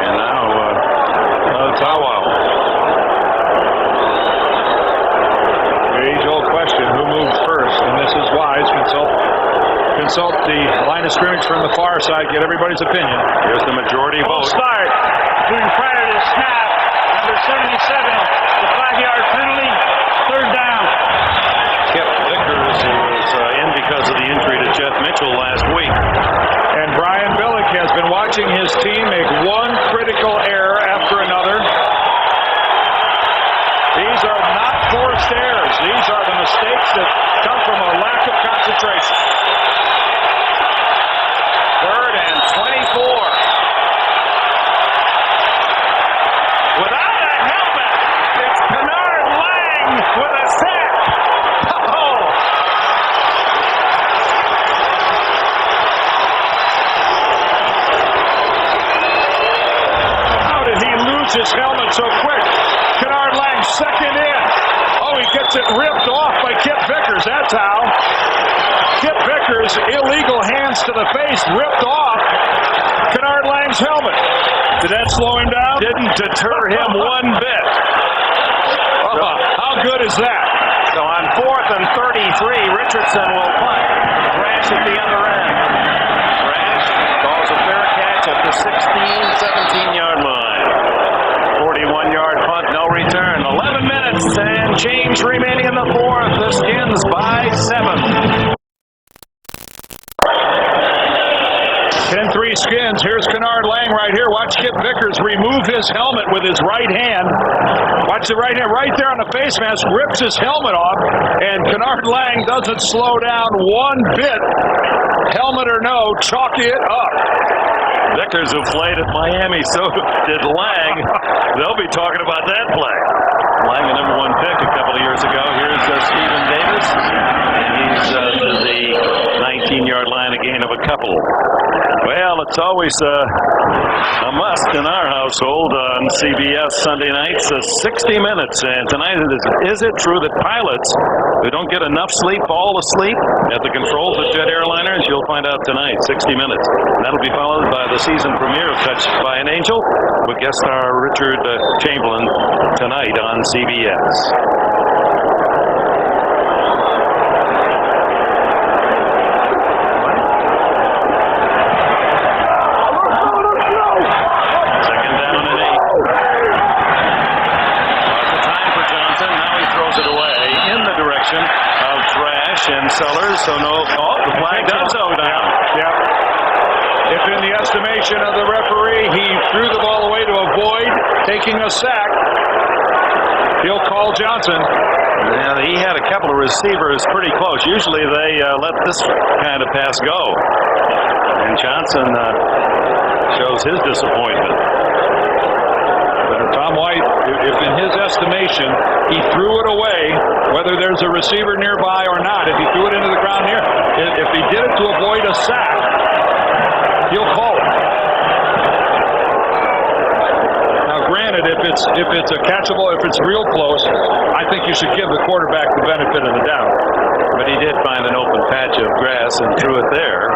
And now Tawa. The age-old question, who moves first? And this is wise. Consult the line of scrimmage from the far side. Get everybody's opinion. Here's the majority vote. Start. Doing prior to the snap. Number 77. The 5-yard penalty. Third down. Kip Vickers is in because of the injury to Jeff Mitchell last week. And Brian Billick has been watching his team make one critical error after another. These are not forced errors. These are the mistakes that come from a lack of concentration. Third and 24. Without a helmet, it's Kennard Lang with a sack. Oh! How did he lose his helmet so quick? Kennard Lang second in. Oh, he gets it ripped off by Kip Vickers. That's how. Kip Vickers, illegal hands to the face, ripped off Kennard Lang's helmet. Did that slow him down? Didn't deter him one bit. How good is that? So on 4th and 33, Richardson will punt. Rash at the other end. Rash calls a fair catch at the 17-yard line. 41-yard punt, no return. 11 minutes and change remaining in the fourth. The Skins by 7. 10-3 Skins. Here's Kennard Lang right here. Watch Kip Vickers remove his helmet with his right hand. Watch the right hand right there on the face mask. Rips his helmet off. And Kennard Lang doesn't slow down one bit. Helmet or no, chalk it up. Vickers, who played at Miami, so did Lang. They'll be talking about that play. Lang, the number 1 pick a couple of years ago. Here's Stephen Davis. And he's to the 19-yard line, a gain of a couple. Well, it's always a must in our household on CBS Sunday nights, 60 minutes. And tonight, is it true that pilots who don't get enough sleep fall asleep at the controls of jet airliners? You'll find out tonight, 60 minutes. And that'll be followed by the season premiere of Touched by an Angel with guest star Richard Chamberlain tonight on CBS. And Sellers, so no, the flag does go down. Yep. If in the estimation of the referee, he threw the ball away to avoid taking a sack, he'll call Johnson. Yeah, he had a couple of receivers pretty close. Usually they let this kind of pass go. And Johnson shows his disappointment. Tom White, if in his estimation he threw it away, whether there's a receiver nearby or not, if he threw it into the ground here, if he did it to avoid a sack, he'll call it. Now, granted, if it's a catchable, if it's real close, I think you should give the quarterback the benefit of the doubt. But he did find an open patch of grass and threw it there,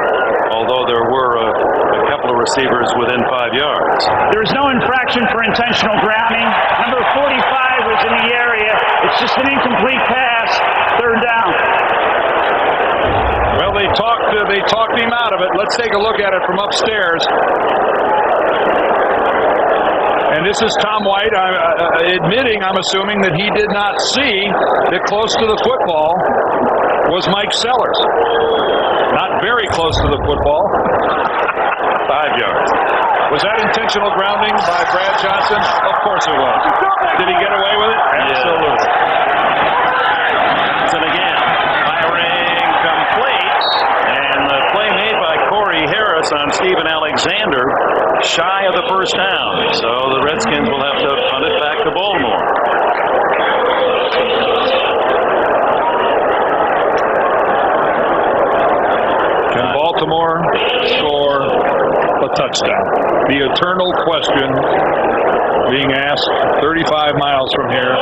although there were a couple of receivers within 5 yards. There is no infraction for intentional grounding. Number 45 was in the area. It's just an incomplete pass. Third down. Well, they talked him out of it. Let's take a look at it from upstairs. And this is Tom White admitting, I'm assuming, that he did not see that close to the football was Mike Sellers. Not very close to the football. 5 yards. Was that intentional grounding by Brad Johnson? Of course it was. Did he get away with it? Absolutely. And again, firing complete. And the play made by Corey Harris on Steven Alexander, shy of the first down. So the Redskins will have to punt it back to Baltimore. Can Baltimore score a touchdown? The eternal question being asked 35 miles from here.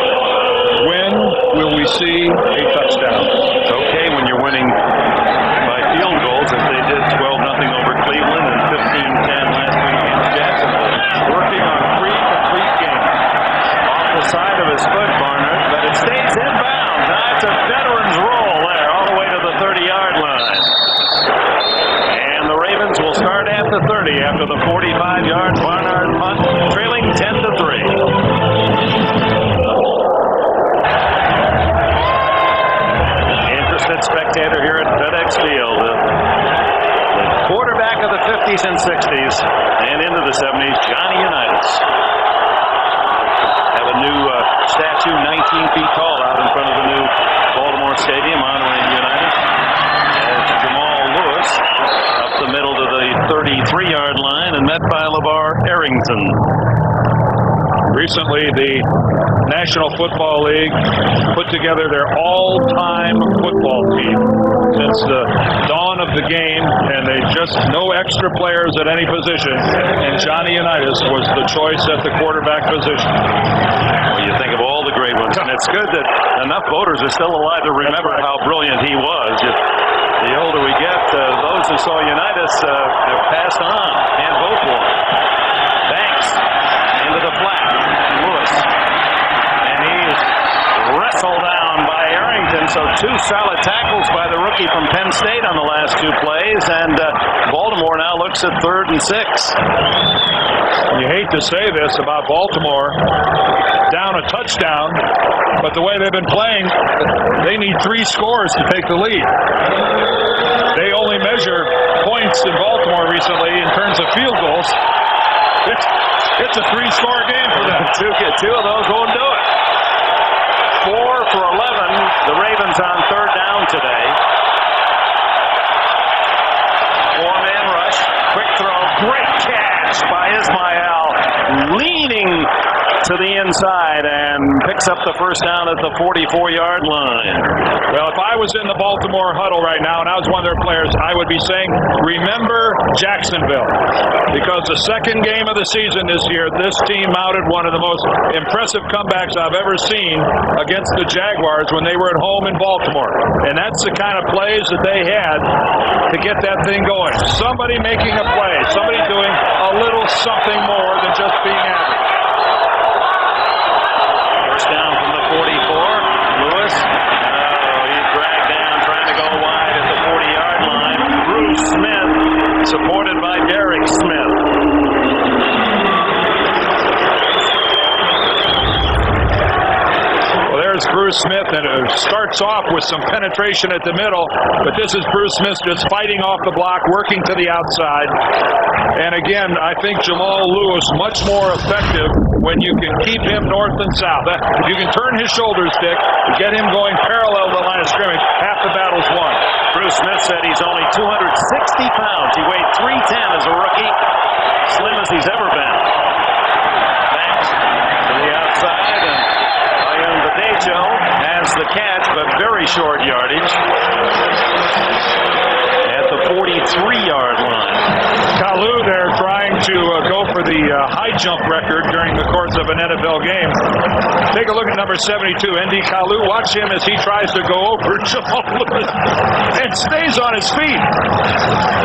When will we see a touchdown? It's okay when you're winning by field goals, as they did 12-0 over Cleveland and 15-10 last week against Jacksonville. Working on 3 complete games. Off the side of his foot, Barnard, but it stays inbounds. It's a veteran's roll there, all the way to the 30-yard line. And the Ravens will start at the 30 after the 45-yard Barnard punt, trailing 10-3. Spectator here at FedEx Field. The quarterback of the 50s and 60s and into the 70s, Johnny Unitas. Have a new statue 19 feet tall out in front of the new Baltimore Stadium honoring Unitas. As Jamal Lewis up the middle to the 33-yard line and met by LeVar Arrington. Recently, the National Football League put together their all-time football team since the dawn of the game, and they just no extra players at any position, and Johnny Unitas was the choice at the quarterback position. Well, you think of all the great ones, and it's good that enough voters are still alive to remember how brilliant he was. The older we get, those who saw Unitas have passed on. Can't vote for him. Banks into the flat. Lewis. And he's wrestled down by Arrington. So 2 solid tackles by the rookie from Penn State on the last 2 plays. And Baltimore now looks at 3rd and 6. You hate to say this about Baltimore, down a touchdown, but the way they've been playing, they need 3 scores to take the lead. They only measure points in Baltimore recently in terms of field goals. It's a 3-score game for them. Two of those won't do it. 4 for 11. The Ravens on 3rd down today. 4-man rush. Quick throw. Great catch by Ismael. Leaning to the inside and picks up the first down at the 44-yard line. Well, if I was in the Baltimore huddle right now and I was one of their players, I would be saying, remember Jacksonville. Because the second game of the season this year, this team mounted one of the most impressive comebacks I've ever seen against the Jaguars when they were at home in Baltimore. And that's the kind of plays that they had to get that thing going. Somebody making a play, somebody doing a little something more than just being average. First down from the 44. Lewis. He's dragged down, trying to go wide at the 40-yard line. Bruce Smith, supported by Derek Smith. Well, there's Bruce Smith, and it starts off with some penetration at the middle, but this is Bruce Smith just fighting off the block, working to the outside. And again, I think Jamal Lewis much more effective when you can keep him north and south. If you can turn his shoulders, Dick, get him going parallel to the line of scrimmage, half the battle's won. Bruce Smith said he's only 260 pounds. He weighed 310 as a rookie. Slim as he's ever been. Thanks. high jump record during the course of an NFL game. Take a look at number 72, Andy Kalu. Watch him as he tries to go over Jamal Lewis and stays on his feet.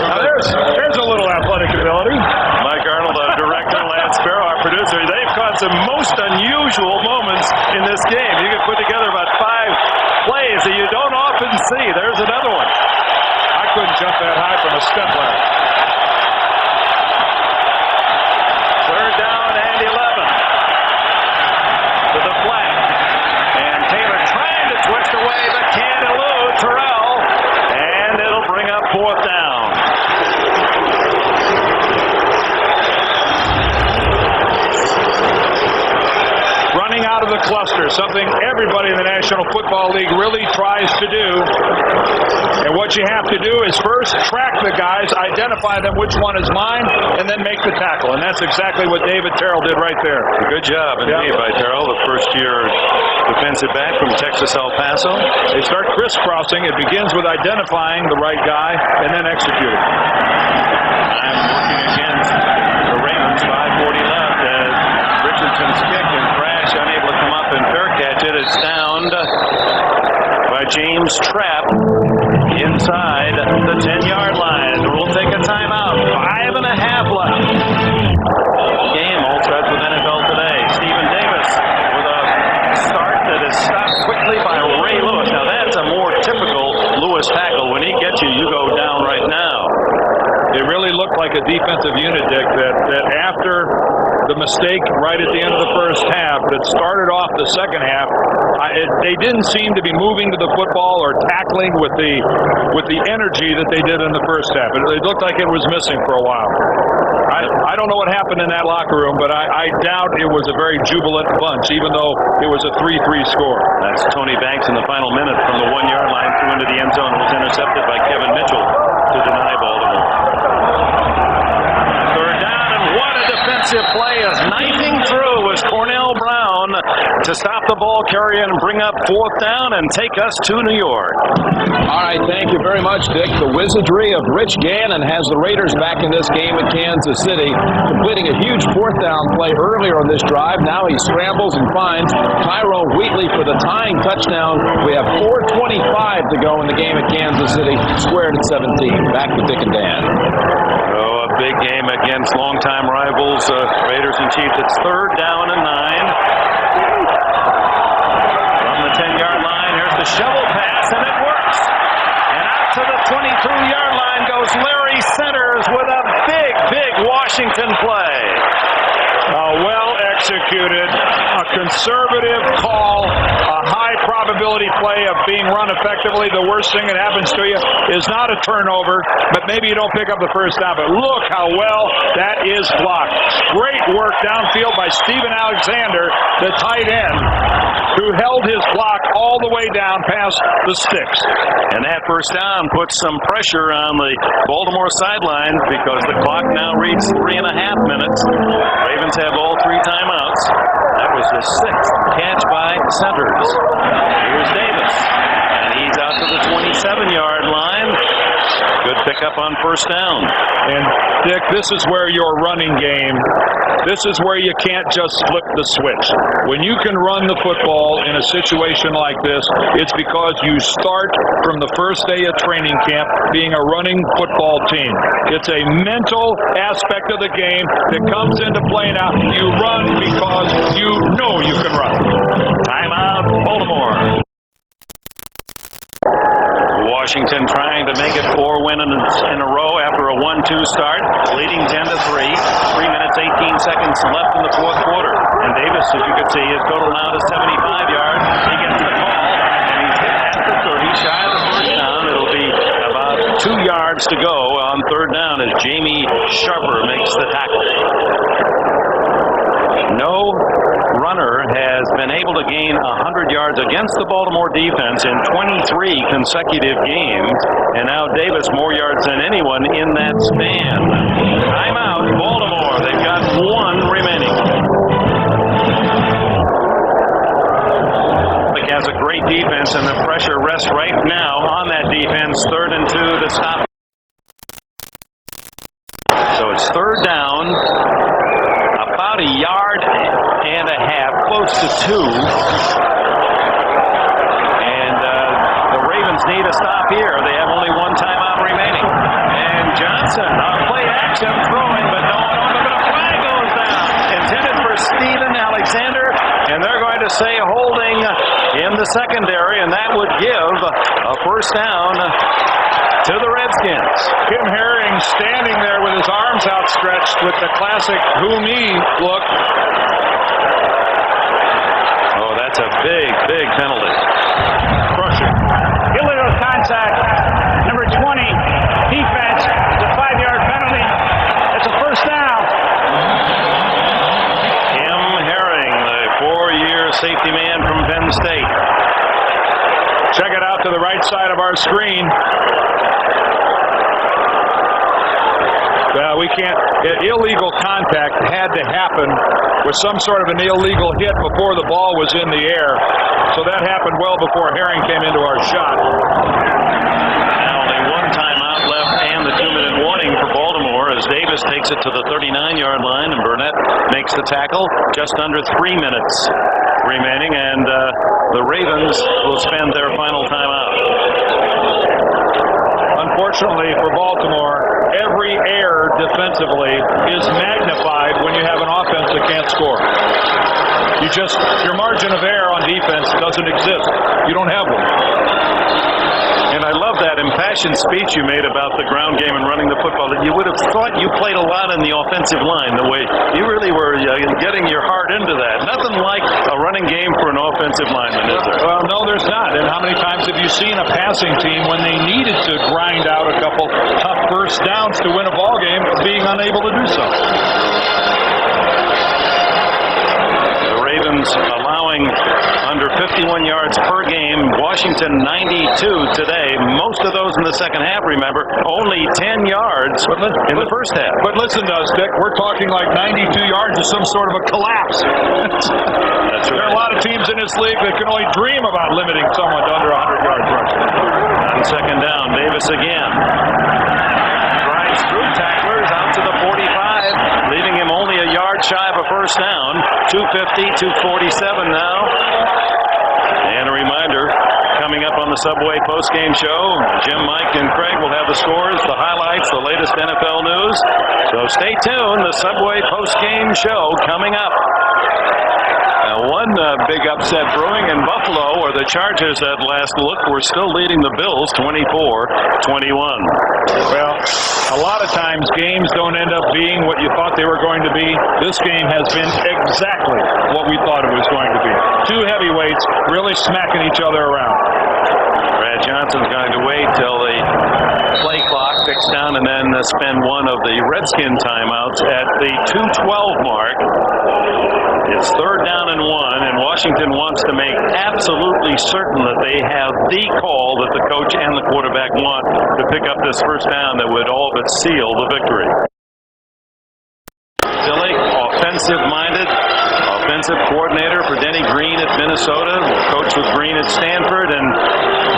Now there's a little athletic ability. Mike Arnold, our director, Lance Sparrow, our producer, they've caught some most unusual moments in this game. You can put together about 5 plays that you don't often see. There's another one. I couldn't jump that high from a step ladder. Third down and 11. To the flat. And Taylor trying to twist away, but can't elude Terrell. And it'll bring up 4th down. Running out of the cluster, something everybody in the National Football League really tries to do. And what you have to do is first track the guys, identify them, which one is mine, and then make the tackle. And that's exactly what David Terrell did right there. Good job indeed by Terrell, the first-year defensive back from Texas El Paso. They start crisscrossing. It begins with identifying the right guy and then executing. I'm working against the Ravens. 5:40 left as Richardson's kick and crash, unable to come up and fair catch it. It's downed by James Trapp inside the 10-yard line. We'll take a timeout. 5.5 left. Game all starts with NFL Today. Stephen Davis with a start that is stopped quickly by Ray Lewis. Now that's a more typical Lewis tackle. When he gets you, you go down right now. It really looked like a defensive unit, Dick, that after the mistake right at the end of the first half that started off the second half, they didn't seem to be moving to the football or tackling with the energy that they did in the first half. It looked like it was missing for a while. I don't know what happened in that locker room, but I doubt it was a very jubilant bunch, even though it was a 3-3 score. That's Tony Banks in the final minute from the 1-yard line threw into the end zone and was intercepted by Kevin Mitchell to deny Baltimore. Third down, and what a defensive play as knifing through was Cornell Brown to stop the ball carrier and bring up 4th down and take us to New York. All right, thank you very much, Dick. The wizardry of Rich Gannon has the Raiders back in this game at Kansas City, completing a huge 4th down play earlier on this drive. Now he scrambles and finds Tyrone Wheatley for the tying touchdown. We have 4:25 to go in the game at Kansas City, squared at 17. Back to Dick and Dan. Oh, a big game against longtime rivals, Raiders and Chiefs. It's 3rd down and 9. From the 10-yard line, here's the shovel pass, and it works. And out to the 22-yard line goes Larry Centers with a big Washington play. Well executed, a conservative call, a high probability play of being run effectively. The worst thing that happens to you is not a turnover, but maybe you don't pick up the first down. But look how well that is blocked. Great work downfield by Steven Alexander, the tight end, who held his block all the way down past the sticks. And that first down puts some pressure on the Baltimore sidelines because the clock now reads 3.5 minutes. Ravens have all 3 timeouts. That was the 6th catch by Centers. Here's Davis, and he's out to the 27-yard line. Good pickup on first down. And Dick, this is where your running game, this is where you can't just flip the switch. When you can run the football in a situation like this, it's because you start from the first day of training camp being a running football team. It's a mental aspect of the game that comes into play now. You run because you know you can run. Timeout, Baltimore. Washington trying to make it 4 wins in a row after a 1-2 start, leading 10-3. 3 minutes, 18 seconds left in the 4th quarter. And Davis, as you can see, his total now to 75 yards. He gets the call, and he's hit at the 30, shy of the first down. It'll be about 2 yards to go on 3rd down as Jamie Sharper makes the tackle. No runner has been able to gain 100 yards against the Baltimore defense in 23 consecutive games, and now Davis more yards than anyone in that span. Timeout, Baltimore. They've got 1 remaining. Has a great defense, and the pressure rests right now on that defense. 3rd and 2 to stop. So it's 3rd down. About about a yard and a half, close to 2. And the Ravens need a stop here. They have only one timeout remaining. And Johnson on play action, throwing, but no one over, but a flag goes down. Intended for Steven Alexander, and they're going to say holding in the secondary, and that would give a first down to the Redskins. Tim Herring standing there with his arms outstretched with the classic who me look. Oh, that's a big, big penalty. Crushing. Illegal contact, number 20, defense, it's a 5-yard penalty. That's a first down. Tim Herring, the 4-year safety man from Penn State. Check it out to the right side of our screen. Well, we can't. Illegal contact had to happen with some sort of an illegal hit before the ball was in the air. So that happened well before Herring came into our shot. Now only one timeout left and the 2-minute warning for Baltimore as Davis takes it to the 39-yard line and Burnett makes the tackle. Just under 3 minutes remaining, and the Ravens will spend their final timeout. Unfortunately for Baltimore, every error defensively is magnified when you have an offense that can't score. Your margin of error on defense doesn't exist. You don't have one. And I love that impassioned speech you made about the ground game and running the football. You would have thought you played a lot in the offensive line, the way you really were getting your heart into that. Nothing like a running game for an offensive lineman, is there? Well, no, there's not. And how many times have you seen a passing team when they needed to grind out a couple tough first downs to win a ball game being unable to do so? The Ravens allowing under 51 yards per game. Washington 92 today. Most of those in the second half, remember. Only 10 yards in the first half. But listen to us, Dick. We're talking like 92 yards is some sort of a collapse. That's right. There are a lot of teams in this league that can only dream about limiting someone to under 100 yards rushing. On second down, Davis again. Drives through tacklers out to the 45, leaving him only a yard shy of a first down. 250, 247 now. And a reminder, coming up on the Subway postgame show, Jim, Mike, and Craig will have the scores, the highlights, the latest NFL news. So stay tuned. The Subway postgame show coming up. Now, one big upset brewing in Buffalo, where the Chargers at last look were still leading the Bills 24-21. Well, a lot of times games don't end up being what you thought they were going to be. This game has been exactly what we thought it was going to be. Two heavyweights really smacking each other around. Brad Johnson's going to wait till the play clock ticks down and then spend one of the Redskin timeouts at the 2:12 mark. It's third down and 1, and Washington wants to make absolutely certain that they have the call that the coach and the quarterback want to pick up this first down that would all but seal the victory. Silly, offensive-minded, offensive coordinator for Denny Green at Minnesota, coach with Green at Stanford, and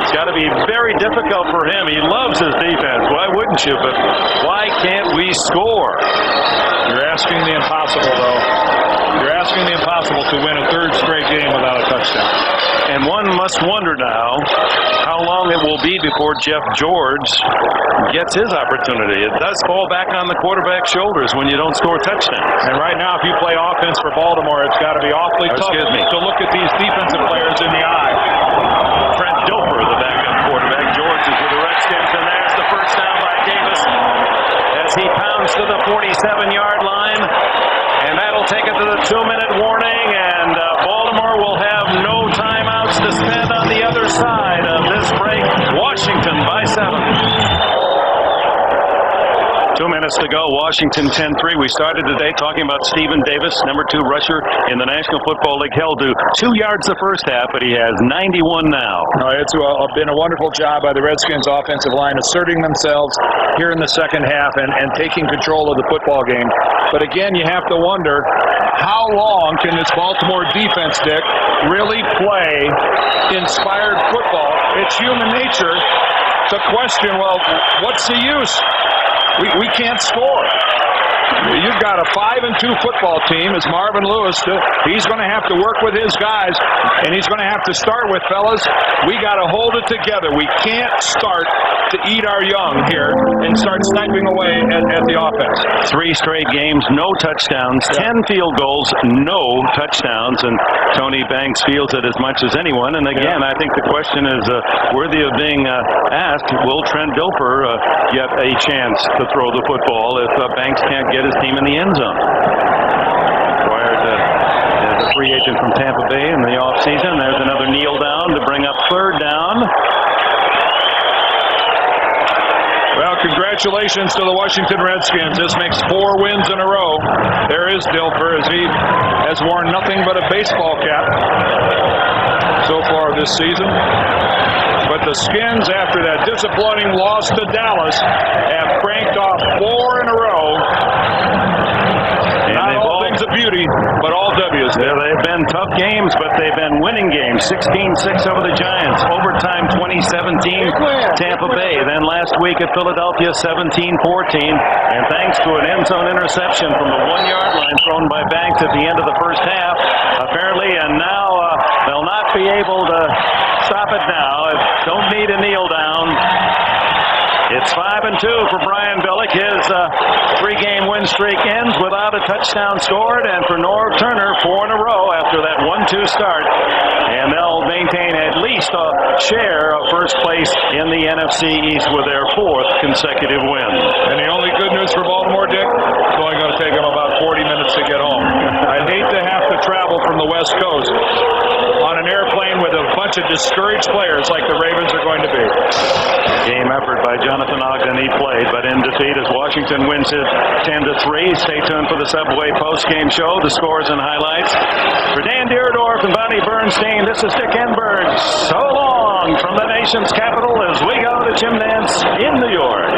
it's got to be very difficult for him. He loves his defense. Why wouldn't you? But why can't we score? You're asking the impossible, though. You're asking the impossible to win a third straight game without a touchdown. And one must wonder now how long it will be before Jeff George gets his opportunity. It does fall back on the quarterback's shoulders when you don't score touchdowns. And right now, if you play offense for Baltimore, it's got to be awfully tough to look at these defensive players in the eye. Trent Dilfer, the backup quarterback. George is with the Redskins, and there's the first down by Davis as he pounds to the 47-yard line. And that'll take it to the 2-minute warning, and Baltimore will have no timeouts to spend on the other side of this break. Washington by 7. 2 minutes to go. Washington 10-3. We started today talking about Stephen Davis, number 2 rusher in the National Football League, held to 2 yards the first half, but he has 91 now. It's been a wonderful job by the Redskins offensive line asserting themselves here in the second half and taking control of the football game. But again, you have to wonder, how long can this Baltimore defense, Dick, really play inspired football? It's human nature to question, well, what's the use? We can't score. You've got a 5-2 football team. As Marvin Lewis, he's going to have to work with his guys, and he's going to have to start with, fellas, we got to hold it together. We can't start to eat our young here and start sniping away at the offense. 3 straight games, no touchdowns, 10 field goals, no touchdowns, and Tony Banks feels it as much as anyone. And again, I think the question is worthy of being asked, will Trent Dilfer get a chance to throw the football if Banks can't get his team in the end zone? Acquired as a free agent from Tampa Bay in the offseason. There's another kneel down to bring up 3rd down. Well, congratulations to the Washington Redskins. This makes 4 wins in a row. There is Dilfer, as he has worn nothing but a baseball cap so far this season. But the Skins, after that disappointing loss to Dallas, have cranked off 4 in a row. And not all things of beauty, but all W's. Yeah, they've been tough games, but they've been winning games. 16-6 over the Giants. Overtime 2017 Tampa Bay. Then last week at Philadelphia 17-14. And thanks to an end zone interception from the 1-yard line thrown by Banks at the end of the first half, apparently, and now they'll not be able to stop it now. Don't need a kneel down. It's 5-2 for Brian Billick. His 3-game win streak ends without a touchdown scored, and for Norv Turner, 4 in a row after that 1-2 start. And they'll maintain at least a share of first place in the NFC East with their 4th consecutive win. And the only good news for Baltimore, Dick, it's only going to take them about 40 minutes to get home. I hate to have to travel from the West Coast on an airplane with a bunch of discouraged players like the Ravens are going to be. Game effort by Jonathan Ogden. He played, but in defeat as Washington wins it 10-3. Stay tuned for the Subway post-game show, the scores and highlights. For Dan Deerdorf and Bonnie Bernstein, this is Dick Enberg. So long from the nation's capital as we go to Jim Nance in New York.